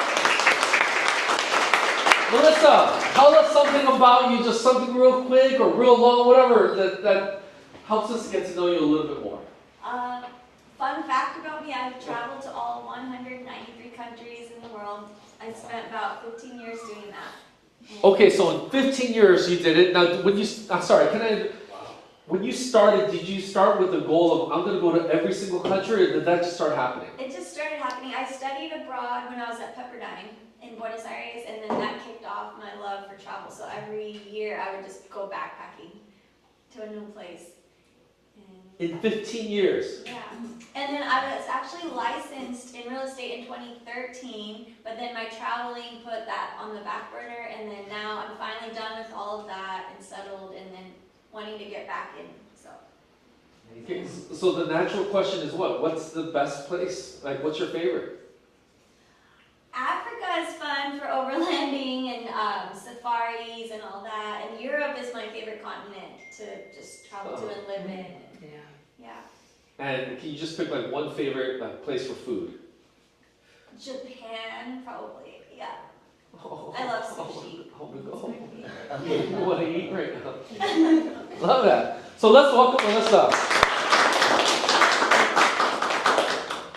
Melissa, tell us something about you, just something real quick or real long, whatever, that helps us get to know you a little bit more. Fun fact about me, I've traveled to all 193 countries in the world. I spent about 15 years doing that. Okay, so in 15 years you did it. Now, when you started, did you start with the goal of, I'm going to go to every single country, or did that just start happening? It just started happening. I studied abroad when I was at Pepperdine in Buenos Aires, and then that kicked off my love for travel. So every year I would just go backpacking to a new place. In 15 years? Yeah. And then I was actually licensed in real estate in 2013, but then my traveling put that on the back burner, and then now I'm finally done with all of that and settled, and then wanting to get back in, so. Okay, so the natural question is what? What's the best place? Like, what's your favorite? Africa is fun for overlanding and safaris and all that, and Europe is my favorite continent to just travel to and live in. Yeah. And can you just pick like one favorite place for food? Japan, probably, yeah. I love sushi. You want to eat right now. Love that. So let's welcome Melissa.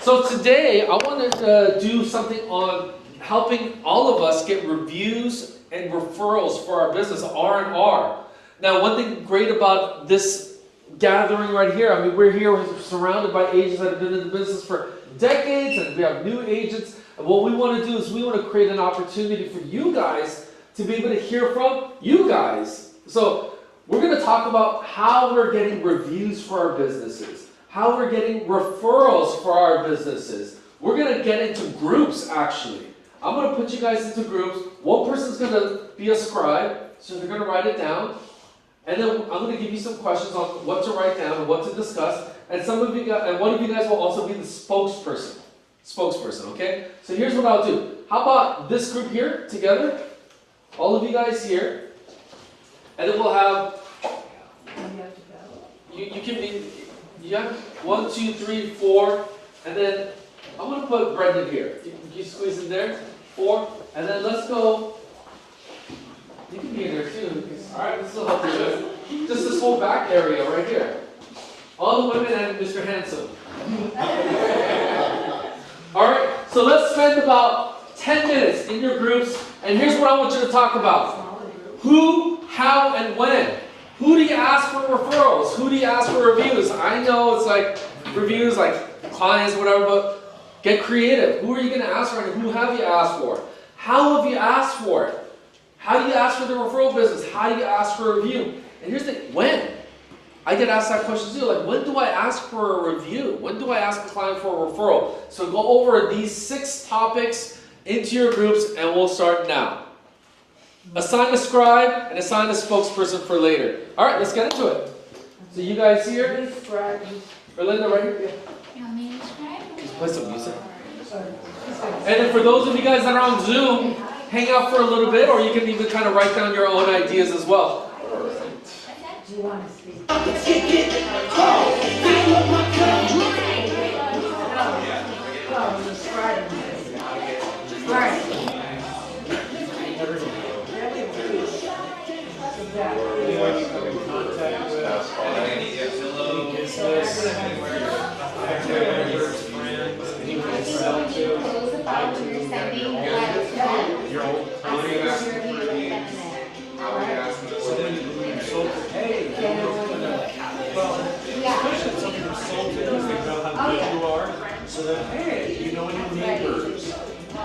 So today I wanted to do something on helping all of us get reviews and referrals for our business, R&R. Now, one thing great about this gathering right here, I mean, we're here, we're surrounded by agents that have been in the business for decades, and we have new agents. And what we want to do is we want to create an opportunity for you guys to be able to hear from you guys. So we're going to talk about how we're getting reviews for our businesses, how we're getting referrals for our businesses. We're going to get into groups, actually. I'm going to put you guys into groups. One person's going to be a scribe, so they're going to write it down. And then I'm going to give you some questions on what to write down and what to discuss. And one of you guys will also be the spokesperson. Okay? So here's what I'll do. How about this group here together? All of you guys here. And then we'll have. You can be. Yeah, 1, 2, 3, 4, and then I'm gonna put Brendan here. You squeeze in there, 4, and then let's go. You can be in there too. All right, this will help you guys. Just this whole back area right here. All the women and Mr. Handsome. All right, so let's spend about 10 minutes in your groups, and here's what I want you to talk about: who, how, and when. Who do you ask for referrals? Who do you ask for reviews? I know it's like reviews, like clients, whatever, but get creative. Who are you going to ask for, and who have you asked for? How have you asked for it? How do you ask for the referral business? How do you ask for a review? And here's the thing: when? I get asked that question too. Like, when do I ask for a review? When do I ask a client for a referral? So go over these 6 topics into your groups, and we'll start now. Assign a scribe and assign a spokesperson for later. All right, let's get into it. So you guys here? Or Linda right here? Play some music. And then for those of you guys that are on Zoom, hang out for a little bit, or you can even kind of write down your own ideas as well. Do you want to speak? Anyone you come in contact with, any business, members, friends, anyone you sell to, buy to, your old clients. So then you sold to, hey, well, especially something you're sold to, because they know how good you are. So then, hey, you know any neighbors? I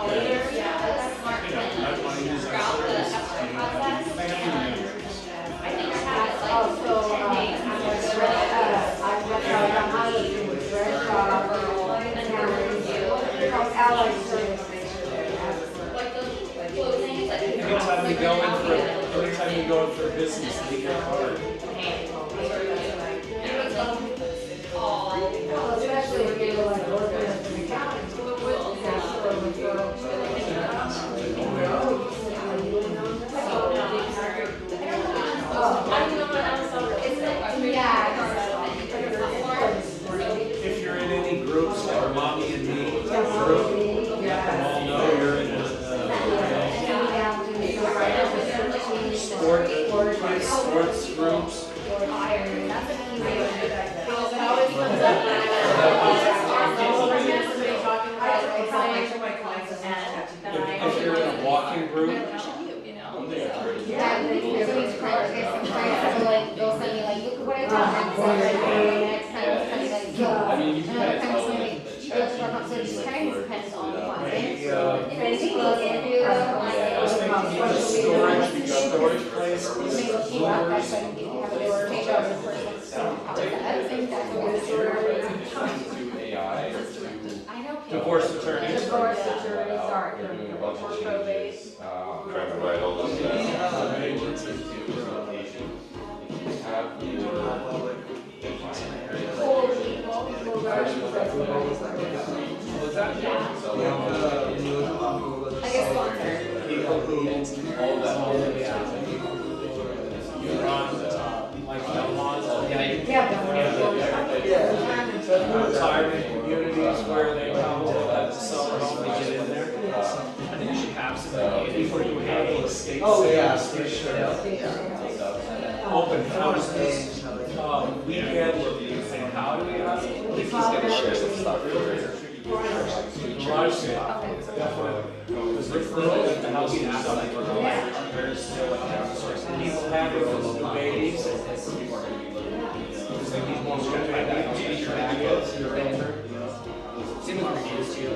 want to use our services, family members. Also, Anytime you go in for business, leave your card. especially if you're like working at the accountant. If you're in any groups like Mommy and Me group, let them all know you're in a sports groups. If you're in a walking group, They'll send me like, look at what I done. Next time they'll send me like, yo. I mean, you can Another kind time of they'll tell send me, the it chat goes from, so it just kind of depends on the content. Facebook, I was thinking either storage place, movers. AI Divorce attorneys. Divorce attorneys are They're doing a bunch of probate. changes. Trying to write all this agencies to presentation. If you have your Retirement communities where they come to let the summer home to get in there. I think you should have some before you handle estate sales. Open houses, weekend reviews, and how do we ask? I think he's gonna share some stuff. Garage sale, definitely. Because referrals, the house is something. People having those new babies. Because they need more ideas. Same with reviews too.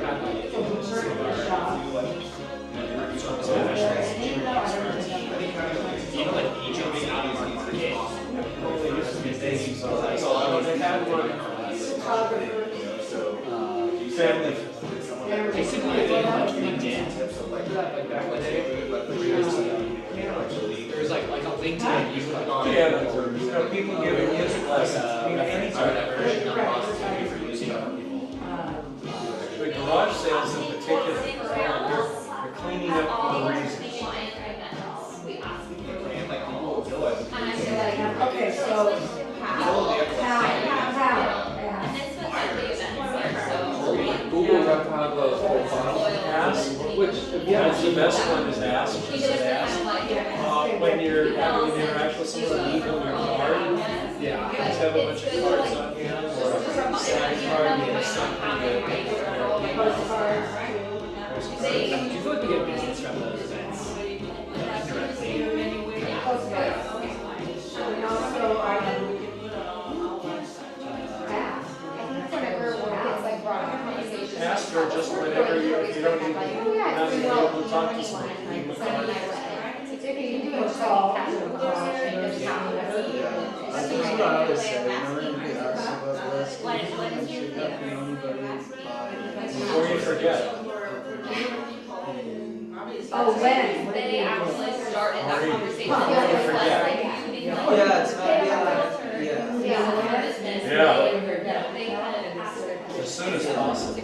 Even like agents out of our market. They had one. Family. Basically, I think like LinkedIn, like back in the day, there's like a LinkedIn you click on. Yeah, people giving music lessons. I mean, anytime. For using other people. The garage sales in particular, they're cleaning up for the reason. Okay, so how? Google, you have to have a profile. Ask. Which, Yeah, it's the best one is ask. Just ask. When you're having an interaction with someone, leave them your card. Yeah, just have a bunch of cards on hand or a sign card or something that. Do you feel like we get business from those events? Indirectly? And also, whenever work gets like brought up in conversation. Ask her just whenever you don't need, Like, oh not yeah, to be well, able to talk to someone, leave them a card. If you do a call, cash them a call, and just have them. That's what I always say, whenever anybody asks about this, you should not be anybody Before you forget. Oh, when? They actually started that conversation. Before you forget. Yeah, it's not, As soon as possible.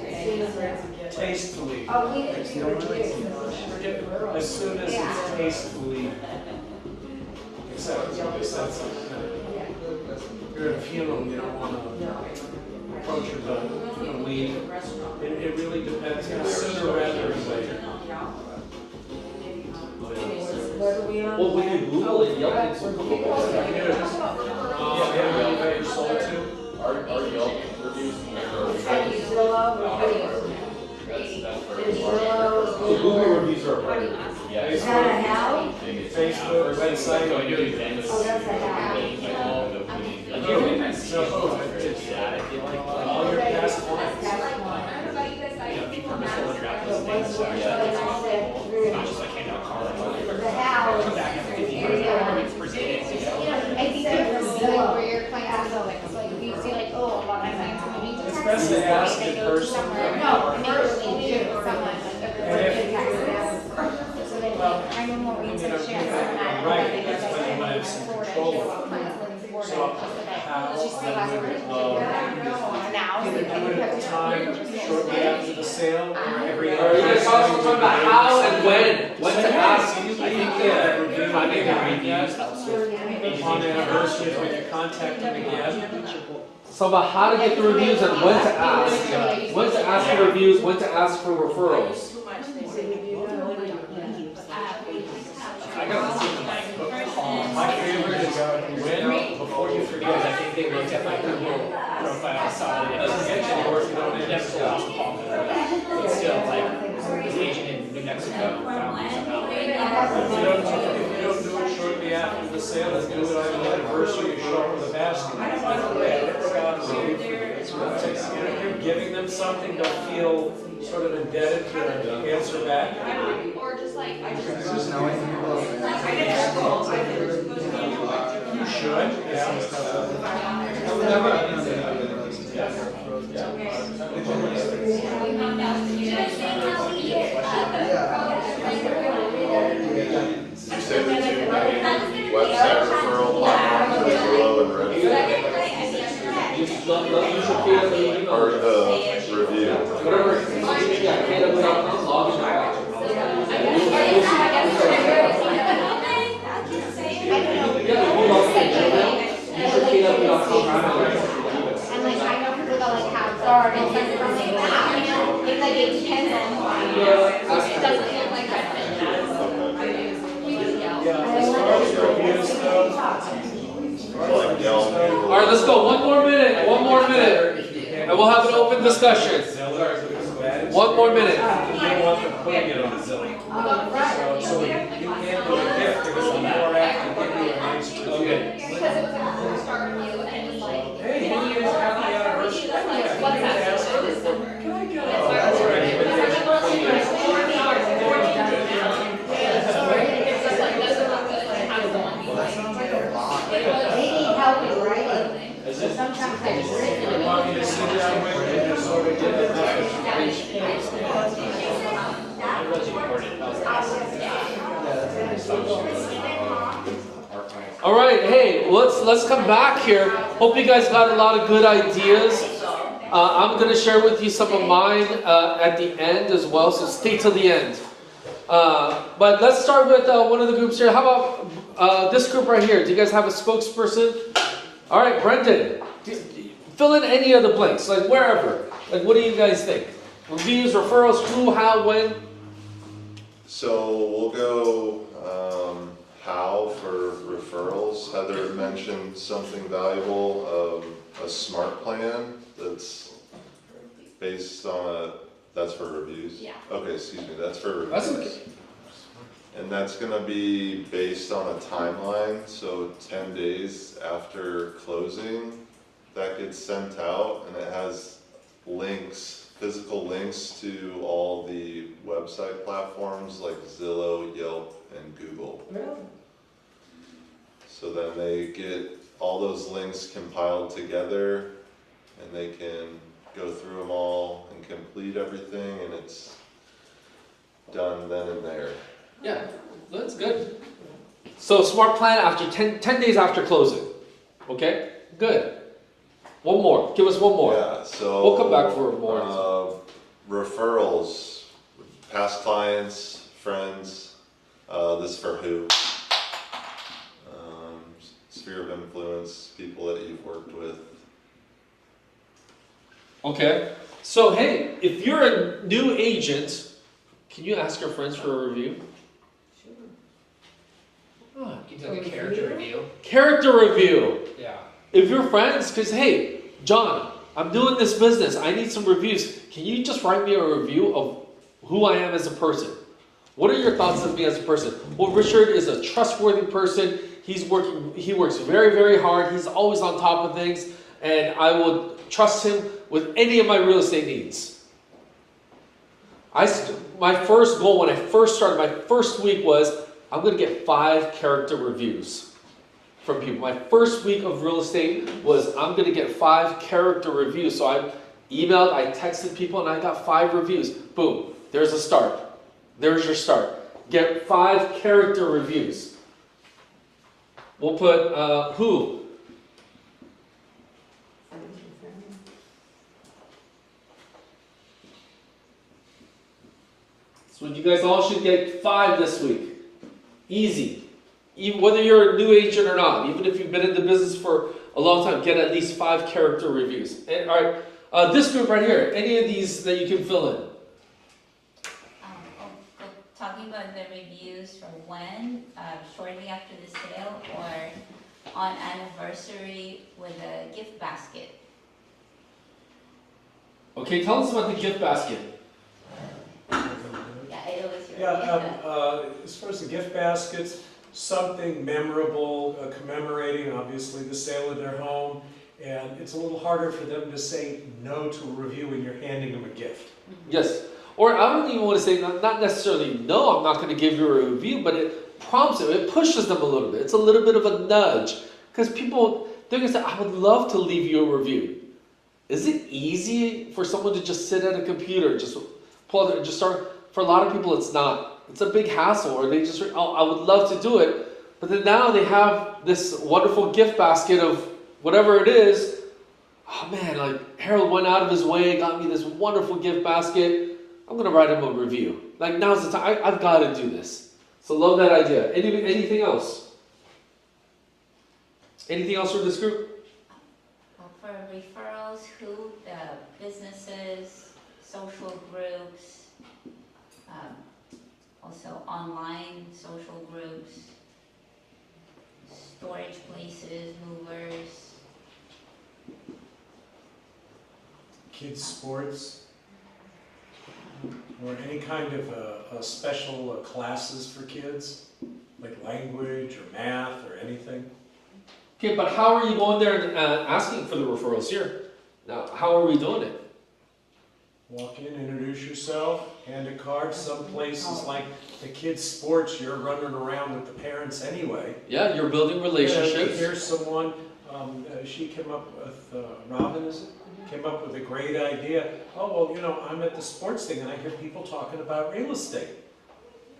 Tastefully. Oh, we As soon as it's tastefully acceptable. You're at a funeral, you don't want to approach her, but leave. It really depends, sooner rather than later. Well, when you Google it, Yelp makes some cool. Yeah, you got your soul too? Our Yelp reviews. So Google reviews are a part of it. Facebook, website. Going to events. Oh, that's a All your past clients. Be purposeful and draft those things. So actually, not just like hand out cards. Come back after 15 years, it's presented. I think it's where your clients go, like, so like, if you see like, oh, a lot of my clients are moving to It's Texas. best to ask they in go to person. somewhere. No, first we do, someone, like, in Texas. So then, like, I know more we took a chance on that. Right, that's why you want to have some control. So, how, She's still has her now. either do it at the time, shortly after the sale, or every Are other. you guys talking about how and when? When to ask? I think Having the reviews helps with. On anniversaries, when you contact them again. So about how to get the reviews and when to ask. When to ask for reviews, when to ask for referrals. I got to see them like My favorite is when, before you forget. because I think they looked at my Google profile, saw that it doesn't get you, or if you don't never go out to Palm, but still like his agent in New Mexico found me somehow. If you don't do it shortly after the sale, let's do it on the anniversary, you show up with a basket. You're giving them something, don't feel sort of indebted to answer back. Or just like, Just knowing people. You should, yeah. You say the two main website referral platforms are Zillow and Redfin, or the review. Whatever, yeah, KW.com, log in. And like, I know people that like have guard and stuff from like that, you know, it's like it depends on why. it doesn't look like Redfin does. We just yell. Yeah, as far as reviews go, Like Yelp. Alright, let's go, one more minute, and we'll have an open discussion. One more minute. you don't want them putting it on Zillow. So you can't do a gift, because the more after give you a nice review. Okay. Because it was a 4-star review and it was like, Hey, happy anniversary. what's that? December. Can I get That's a- why I was like, it's just like, doesn't look good, like, how does one be like? They need help, right? Sometimes they really. You want me to sit down with you and just sort of give it that? All right, hey, let's come back here. Hope you guys got a lot of good ideas. I'm gonna share with you some of mine at the end as well, so stay till the end. But let's start with one of the groups here. How about this group right here? Do you guys have a spokesperson? All right, Brendan. Do fill in any of the blanks, like wherever. Like, what do you guys think? Reviews, referrals, who, how, when? So we'll go how for referrals. Heather mentioned something valuable, a smart plan that's based on that's for reviews? Yeah. Okay, excuse me, that's for reviews. That's okay. And that's gonna be based on a timeline, so 10 days after closing, that gets sent out, and it has links, physical links to all the website platforms like Zillow, Yelp, and Google. Really? So then they get all those links compiled together, and they can go through them all and complete everything, and it's done then and there. Yeah, that's good. So smart plan after 10 days after closing. Okay, good. One more. Give us one more. Yeah, so we'll come back for more. Referrals, past clients, friends. This is for who? Sphere of influence, people that you've worked with. Okay. So hey, if you're a new agent, can you ask your friends for a review? You can do like a character review. Character review. Yeah. If you're friends, because hey, John, I'm doing this business. I need some reviews. Can you just write me a review of who I am as a person? What are your thoughts of me as a person? Well, Richard is a trustworthy person. He works very, very hard. He's always on top of things, and I will trust him with any of my real estate needs. My first goal when I first started, my first week was, I'm going to get 5 character reviews from people. My first week of real estate was, I'm going to get 5 character reviews. So I emailed, I texted people, and I got 5 reviews. Boom, there's a start. There's your start. Get 5 character reviews. We'll put who? So you guys all should get 5 this week. Easy. Even whether you're a new agent or not, even if you've been in the business for a long time, get at least 5 character reviews. And, all right, this group right here, any of these that you can fill in? Talking about the reviews from when, shortly after the sale, or on anniversary with a gift basket. Okay, tell us about the gift basket. Yeah, it was your As far as the gift baskets, something memorable, commemorating obviously the sale of their home, and it's a little harder for them to say no to a review when you're handing them a gift. Yes. Or I don't even want to say, not necessarily no, I'm not going to give you a review, but it prompts them, it pushes them a little bit. It's a little bit of a nudge. Because people, they're going to say, I would love to leave you a review. Is it easy for someone to just sit at a computer, just pull it and just start? For a lot of people, it's not. It's a big hassle, or they just, oh, I would love to do it. But then now they have this wonderful gift basket of whatever it is. Oh man, like Harold went out of his way, got me this wonderful gift basket. I'm going to write him a review. Like, now's the time. I've got to do this. So love that idea. Anything else? Anything else from this group? For referrals, who, the businesses, social groups, also online social groups, storage places, movers. Kids' sports. Or any kind of special classes for kids, like language or math or anything. Okay, but how are you going there and asking for the referrals here? Now, how are we doing it? Walk in, introduce yourself, hand a card. Some places like the kids' sports, you're running around with the parents anyway. Yeah, you're building relationships. Here's someone, she came up with, Robin, is it? Came up with a great idea. Oh, well, you know, I'm at the sports thing and I hear people talking about real estate.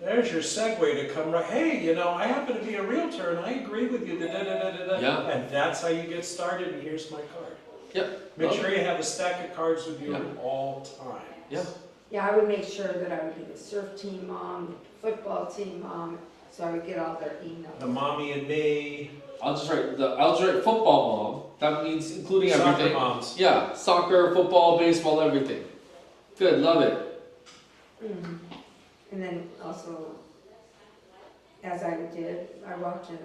There's your segue to come right, hey, you know, I happen to be a realtor and I agree with you, Yeah. And that's how you get started, and here's my card. Yep. Make sure you have a stack of cards with you at all times. Yeah. Yeah, I would make sure that I would be the surf team mom, football team mom, so I would get all their emails. The mommy and me. I'll just write football mom. That means including Soccer everything. moms. Yeah, soccer, football, baseball, everything. Good, love it. And then also, as I did, I walked in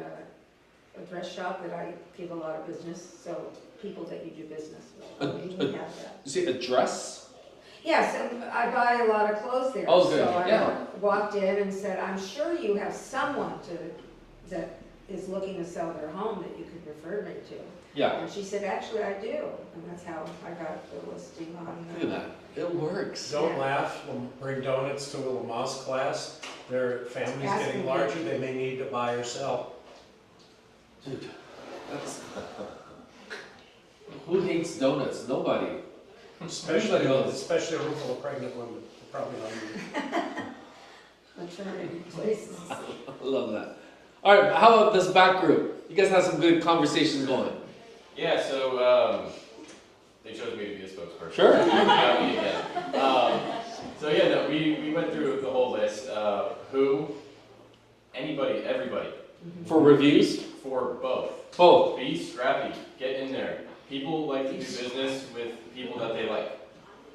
a dress shop that I give a lot of business, so people that you do business with, we have that. You say a dress? Yes, and I buy a lot of clothes there. Oh, good, So I yeah. walked in and said, I'm sure you have someone that is looking to sell their home that you could refer me to. Yeah. And she said, actually, I do. And that's how I got the listing on. Look at that. It works. Don't laugh, when bring donuts to a Lamaze class, their family's Ask getting me. larger, they may need to buy or sell. Dude, that's. Who hates donuts? Nobody. Especially a room full of pregnant women, they're probably hungry. Maternity places. I love that. All right, how about this back group? You guys have some good conversations going. Yeah, so they chose me to be the spokesperson. Sure. Not me again. So yeah, no, we went through the whole list. Who, anybody, everybody. For reviews? For both. Both. Be scrappy. Get in there. People like to do business with people that they like.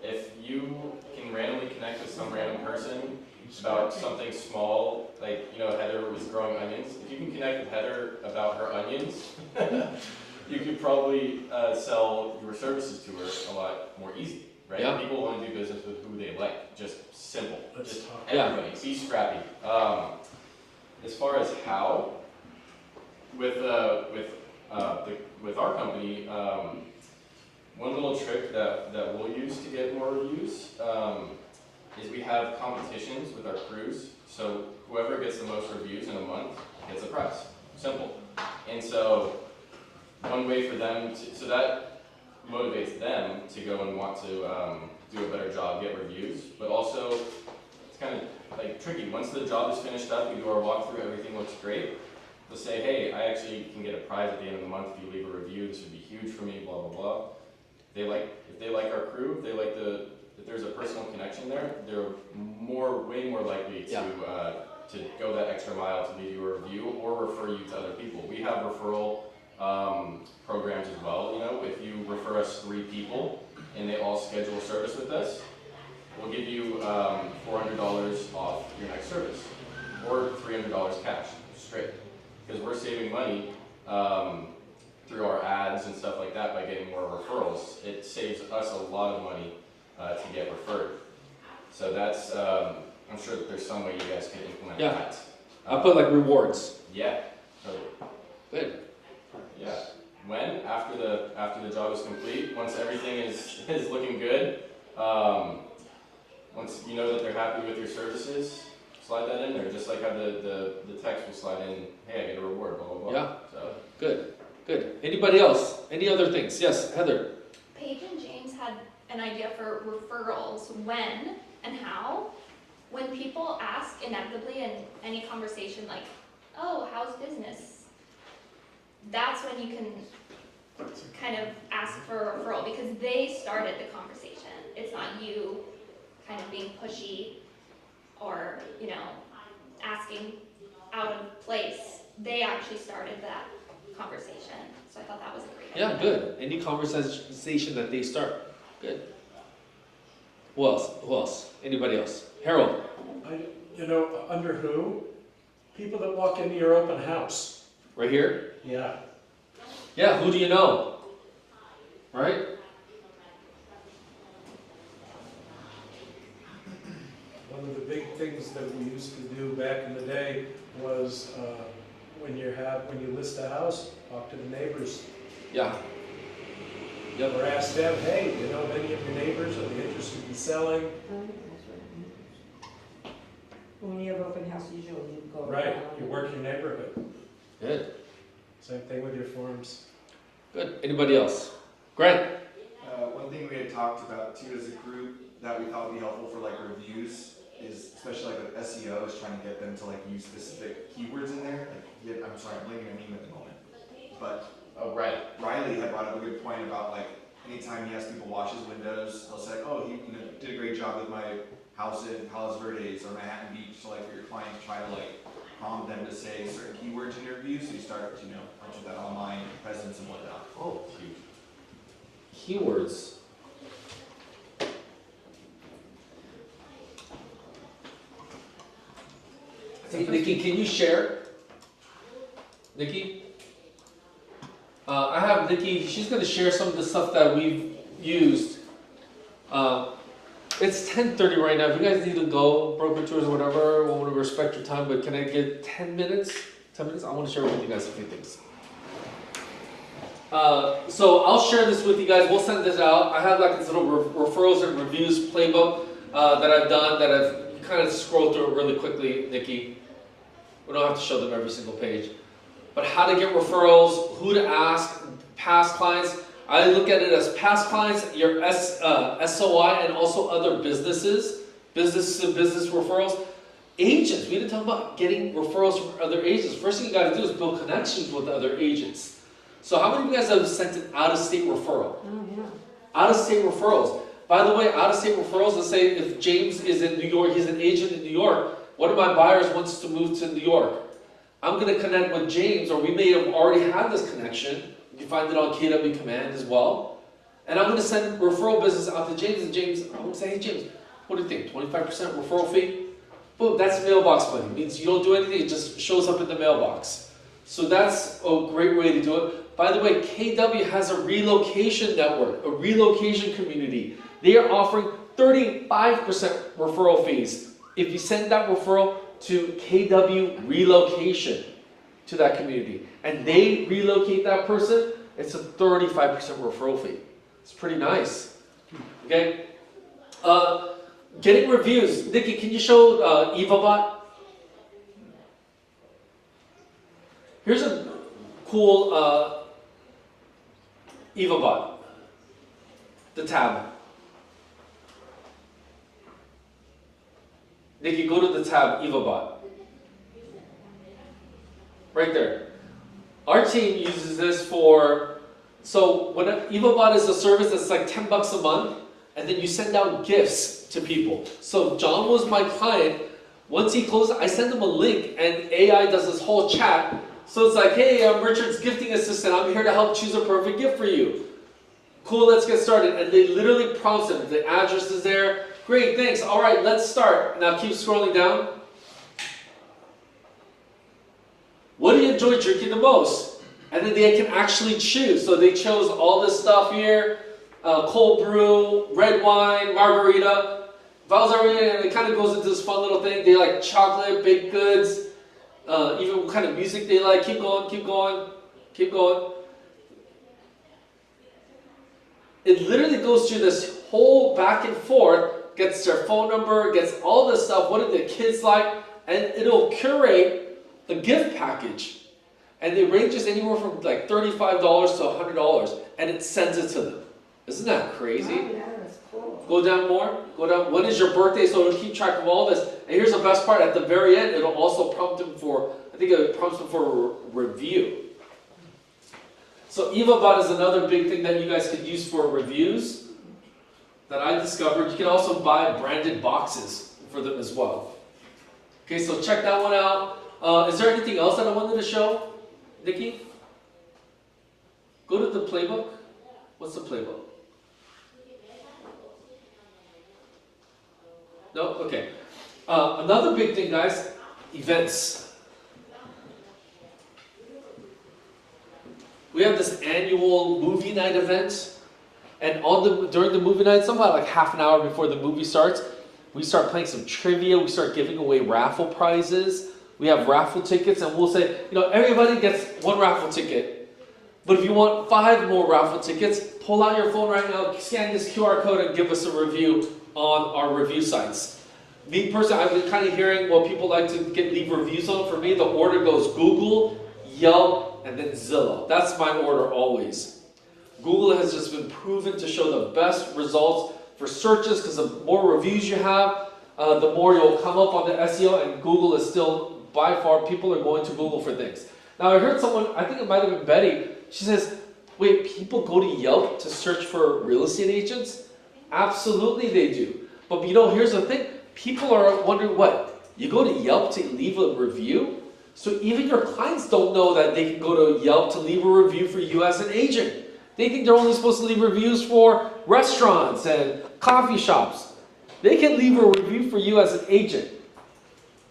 If you can randomly connect with some random person about something small, like, you know, Heather was growing onions. If you can connect with Heather about her onions, you could probably sell your services to her a lot more easy, right? Yeah. People want to do business with who they like. Just simple. Just Yeah. everybody. Be scrappy. As far as how, with our company, one little trick that we'll use to get more reviews is we have competitions with our crews. So whoever gets the most reviews in a month gets a prize. Simple. And so one way for them to, so that motivates them to go and want to do a better job, get reviews, but also it's kind of like tricky. Once the job is finished up, we do our walkthrough, everything looks great. They'll say, hey, I actually can get a prize at the end of the month if you leave a review. This would be huge for me, blah, blah, blah. If they like our crew, if they like if there's a personal connection there, they're way more likely to go that extra mile to leave you a review or refer you to other people. We have referral programs as well. You know, if you refer us 3 people and they all schedule a service with us, we'll give you $400 off your next service or $300 cash straight, because we're saving money through our ads and stuff like that by getting more referrals. It saves us a lot of money to get referred. So that's, I'm sure that there's some way you guys can implement that. I'll put like rewards. Yeah, totally. Good. Yeah. When? After the job is complete, once everything is looking good, once you know that they're happy with your services, slide that in there, just like how the text will slide in, hey, I get a reward, blah, blah, blah. Yeah. So. Good. Good. Anybody else? Any other things? Yes, Heather. Paige and James had an idea for referrals. When and how? When people ask inevitably in any conversation like, oh, how's business? That's when you can kind of ask for a referral, because they started the conversation. It's not you kind of being pushy or, you know, asking out of place. They actually started that conversation. So I thought that was a great idea. Yeah, good. Any conversation that they start. Good. Who else? Who else? Anybody else? Harold. Under who? People that walk into your open house. Right here? Yeah. Yeah, who do you know? Right? One of the big things that we used to do back in the day was when you list a house, talk to the neighbors. Yeah. Yep. Or ask them, hey, do you know many of your neighbors? Are they interested in selling? When you have open house, usually you go Right, around. you work your neighborhood. Good. Same thing with your forms. Good. Anybody else? Grant. One thing we had talked about too as a group that we thought would be helpful for like reviews is, especially like with SEO, is trying to get them to like use specific keywords in there. Like, I'm sorry, I'm blanking your name at the moment. But Riley had brought up a good point about like anytime he has people wash his windows, they'll say, oh, he did a great job with my house in Palos Verdes or Manhattan Beach. So like for your client, try to like prompt them to say certain keywords in your reviews, so you start, punching that online presence and whatnot. Oh, keywords. Hey, Nikki, can you share? Nikki? I have Nikki, she's going to share some of the stuff that we've used. It's 10:30 right now. If you guys need to go, broker tours or whatever, I want to respect your time, but can I get 10 minutes? 10 minutes? I want to share with you guys a few things. So I'll share this with you guys. We'll send this out. I have like this little referrals and reviews playbook that I've done that I've kind of scrolled through really quickly, Nikki. We don't have to show them every single page. But how to get referrals, who to ask, past clients. I look at it as past clients, your SOI, and also other businesses, business-to-business referrals. Agents, we didn't talk about getting referrals from other agents. First thing you got to do is build connections with other agents. So how many of you guys have sent an out-of-state referral? Oh, yeah. Out-of-state referrals. By the way, out-of-state referrals, let's say if James is in New York, he's an agent in New York, one of my buyers wants to move to New York. I'm going to connect with James, or we may have already had this connection. You can find it on KW Command as well. And I'm going to send referral business out to James, and James, I'm going to say, hey James, what do you think, 25% referral fee? Boom, that's mailbox money. It means you don't do anything, it just shows up in the mailbox. So that's a great way to do it. By the way, KW has a relocation network, a relocation community. They are offering 35% referral fees if you send that referral to KW Relocation, to that community, and they relocate that person, it's a 35% referral fee. It's pretty nice. Okay? Getting reviews. Nikki, can you show EvoBot? Here's a cool EvoBot. The tab. Nikki, go to the tab, EvoBot. Right there. Our team uses this for, so when EvoBot is a service that's like $10 a month, and then you send out gifts to people. So John was my client. Once he closes, I send him a link, and AI does this whole chat. So it's like, hey, I'm Richard's gifting assistant. I'm here to help choose a perfect gift for you. Cool, let's get started. And they literally prompt him. The address is there. Great, thanks. All right, let's start. Now keep scrolling down. What do you enjoy drinking the most? And then they can actually choose. So they chose all this stuff here. Cold brew, red wine, margarita. If I was already, it kind of goes into this fun little thing. They like chocolate, baked goods, even what kind of music they like. Keep going, keep going, keep going. It literally goes through this whole back and forth, gets their phone number, gets all this stuff, what do the kids like, and it'll curate a gift package. And it ranges anywhere from like $35 to $100, and it sends it to them. Isn't that crazy? Oh, yeah, that's cool. Go down more, go down. When is your birthday? So it'll keep track of all this. And here's the best part, at the very end, it'll also prompt them for, I think it prompts them for a review. So EvoBot is another big thing that you guys could use for reviews that I discovered. You can also buy branded boxes for them as well. Okay, so check that one out. Is there anything else that I wanted to show, Nikki? Go to the playbook. What's the playbook? No? Okay. Another big thing, guys, events. We have this annual movie night event, and during the movie night, somehow like half an hour before the movie starts, we start playing some trivia, we start giving away raffle prizes. We have raffle tickets, and we'll say, everybody gets one raffle ticket. But if you want 5 more raffle tickets, pull out your phone right now, scan this QR code, and give us a review on our review sites. Me personally, I've been kind of hearing what people like to leave reviews on. For me, the order goes Google, Yelp, and then Zillow. That's my order always. Google has just been proven to show the best results for searches, because the more reviews you have, the more you'll come up on the SEO, and Google is still, by far, people are going to Google for things. Now I heard someone, I think it might have been Betty, she says, wait, people go to Yelp to search for real estate agents? Absolutely they do. But here's the thing, people are wondering what? You go to Yelp to leave a review? So even your clients don't know that they can go to Yelp to leave a review for you as an agent. They think they're only supposed to leave reviews for restaurants and coffee shops. They can leave a review for you as an agent.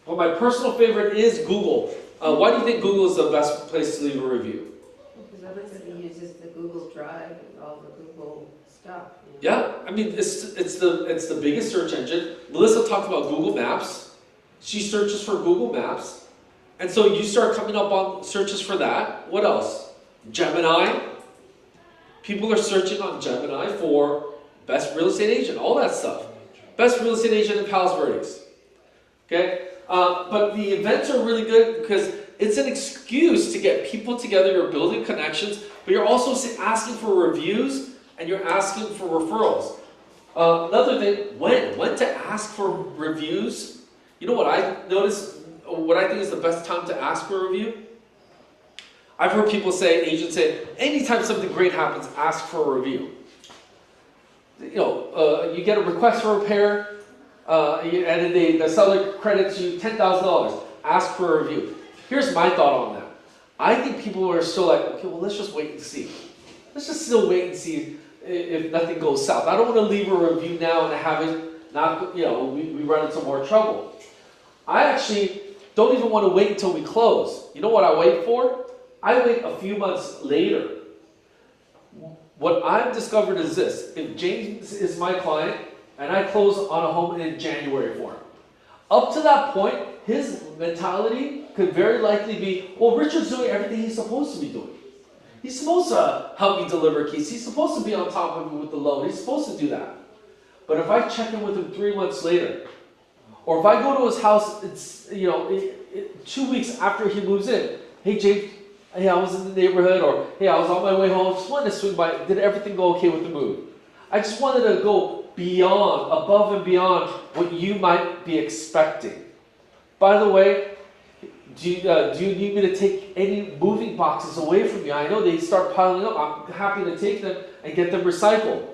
Well, my personal favorite is Google. Why do you think Google is the best place to leave a review? Because everybody uses the Google Drive and all the Google stuff. Yeah, I mean, it's the biggest search engine. Melissa talked about Google Maps. She searches for Google Maps. And so you start coming up on searches for that. What else? Gemini. People are searching on Gemini for best real estate agent, all that stuff. Best real estate agent in Palos Verdes. Okay? But the events are really good because it's an excuse to get people together. You're building connections, but you're also asking for reviews and you're asking for referrals. Another thing, when to ask for reviews. You know what I noticed? What I think is the best time to ask for a review? I've heard people say, agents say, anytime something great happens, ask for a review. You know, you get a request for repair, and the seller credits you $10,000. Ask for a review. Here's my thought on that. I think people are still like, okay, well, let's just wait and see. Let's just still wait and see if nothing goes south. I don't want to leave a review now and have it not, you know, we run into more trouble. I actually don't even want to wait until we close. You know what I wait for? I wait a few months later. What I've discovered is this. If James is my client and I close on a home in January for him, up to that point, his mentality could very likely be, well, Richard's doing everything he's supposed to be doing. He's supposed to help me deliver keys. He's supposed to be on top of me with the loan. He's supposed to do that. But if I check in with him 3 months later, or if I go to his house, it's 2 weeks after he moves in, hey James, hey, I was in the neighborhood, or hey, I was on my way home, just wanted to swing by. Did everything go okay with the move? I just wanted to go beyond, above and beyond what you might be expecting. By the way, do you need me to take any moving boxes away from you? I know they start piling up. I'm happy to take them and get them recycled.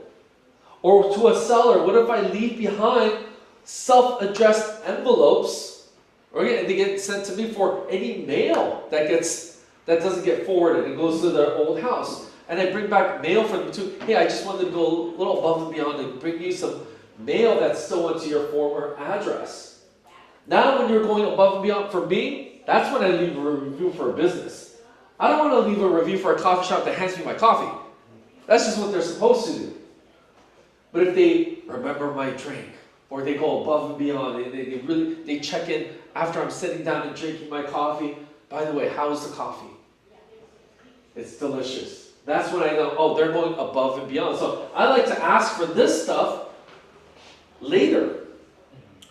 Or to a seller, what if I leave behind self-addressed envelopes, or they get sent to me for any mail that doesn't get forwarded and goes to their old house. And I bring back mail for them too. Hey, I just wanted to go a little above and beyond and bring you some mail that still went to your former address. Now when you're going above and beyond for me, that's when I leave a review for a business. I don't want to leave a review for a coffee shop that hands me my coffee. That's just what they're supposed to do. But if they remember my drink, or they go above and beyond, they check in after I'm sitting down and drinking my coffee. By the way, how is the coffee? It's delicious. That's when I know, oh, they're going above and beyond. So I like to ask for this stuff later,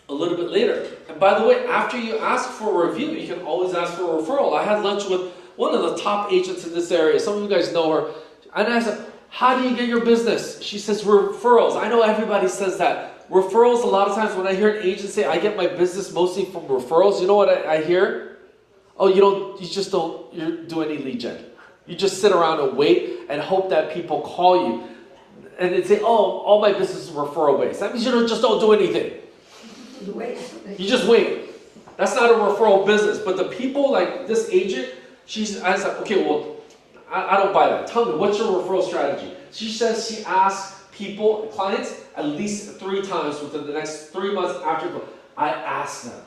a little bit later. And by the way, after you ask for a review, you can always ask for a referral. I had lunch with one of the top agents in this area. Some of you guys know her. And I said, how do you get your business? She says, referrals. I know everybody says that. Referrals, a lot of times when I hear an agent say, I get my business mostly from referrals, you know what I hear? Oh, you just don't do any lead gen. You just sit around and wait and hope that people call you. And they say, oh, all my business is referral based. That means you don't do anything. You just wait. That's not a referral business. But the people like this agent, I was like, okay, well, I don't buy that. Tell me, what's your referral strategy? She says she asks clients, at least 3 times within the next 3 months after. I ask them.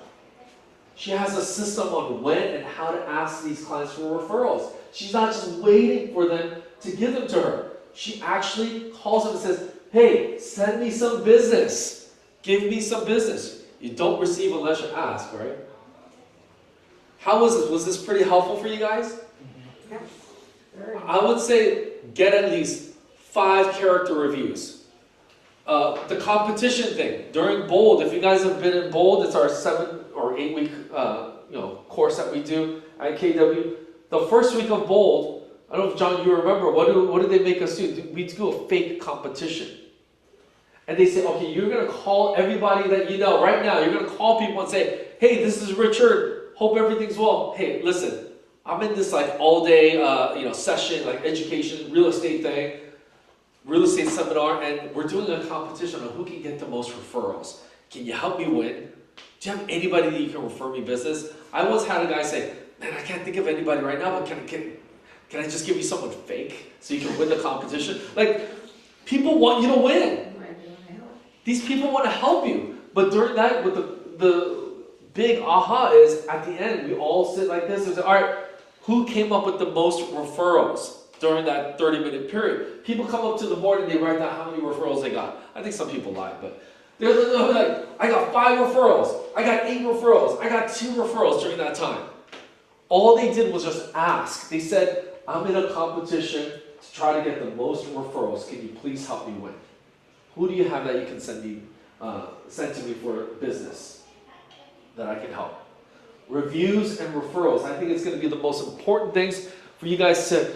She has a system on when and how to ask these clients for referrals. She's not just waiting for them to give them to her. She actually calls them and says, hey, send me some business. Give me some business. You don't receive unless you ask, right? How was this? Was this pretty helpful for you guys? I would say get at least 5 character reviews. The competition thing during Bold. If you guys have been in Bold, it's our 7 or 8 week course that we do at KW. The first week of Bold, I don't know if John you remember. What do they make us do? We do a fake competition, and they say, okay, you're gonna call everybody that you know right now. You're gonna call people and say, hey, this is Richard. Hope everything's well. Hey, listen, I'm in this like all day session, like education, real estate thing. Real estate seminar, and we're doing a competition on who can get the most referrals. Can you help me win? Do you have anybody that you can refer me business? I once had a guy say, man, I can't think of anybody right now, but can I just give you someone fake so you can win the competition? Like, people want you to win. These people want to help you. But during that, with the big aha is, at the end, we all sit like this and say, all right, who came up with the most referrals during that 30-minute period? People come up to the board and they write down how many referrals they got. I think some people lied, but they're like, I got 5 referrals, I got 8 referrals, I got 2 referrals during that time. All they did was just ask. They said, I'm in a competition to try to get the most referrals. Can you please help me win? Who do you have that you can send to me for business that I can help? Reviews and referrals. I think it's going to be the most important things for you guys to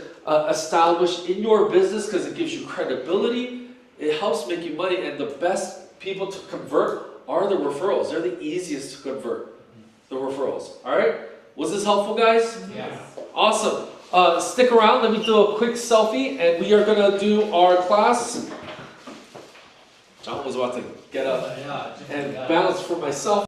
establish in your business because it gives you credibility. It helps make you money, and the best people to convert are the referrals. They're the easiest to convert, the referrals. All right? Was this helpful, guys? Yeah. Awesome. Stick around. Let me do a quick selfie, and we are going to do our class. John was about to get up and bounce for myself.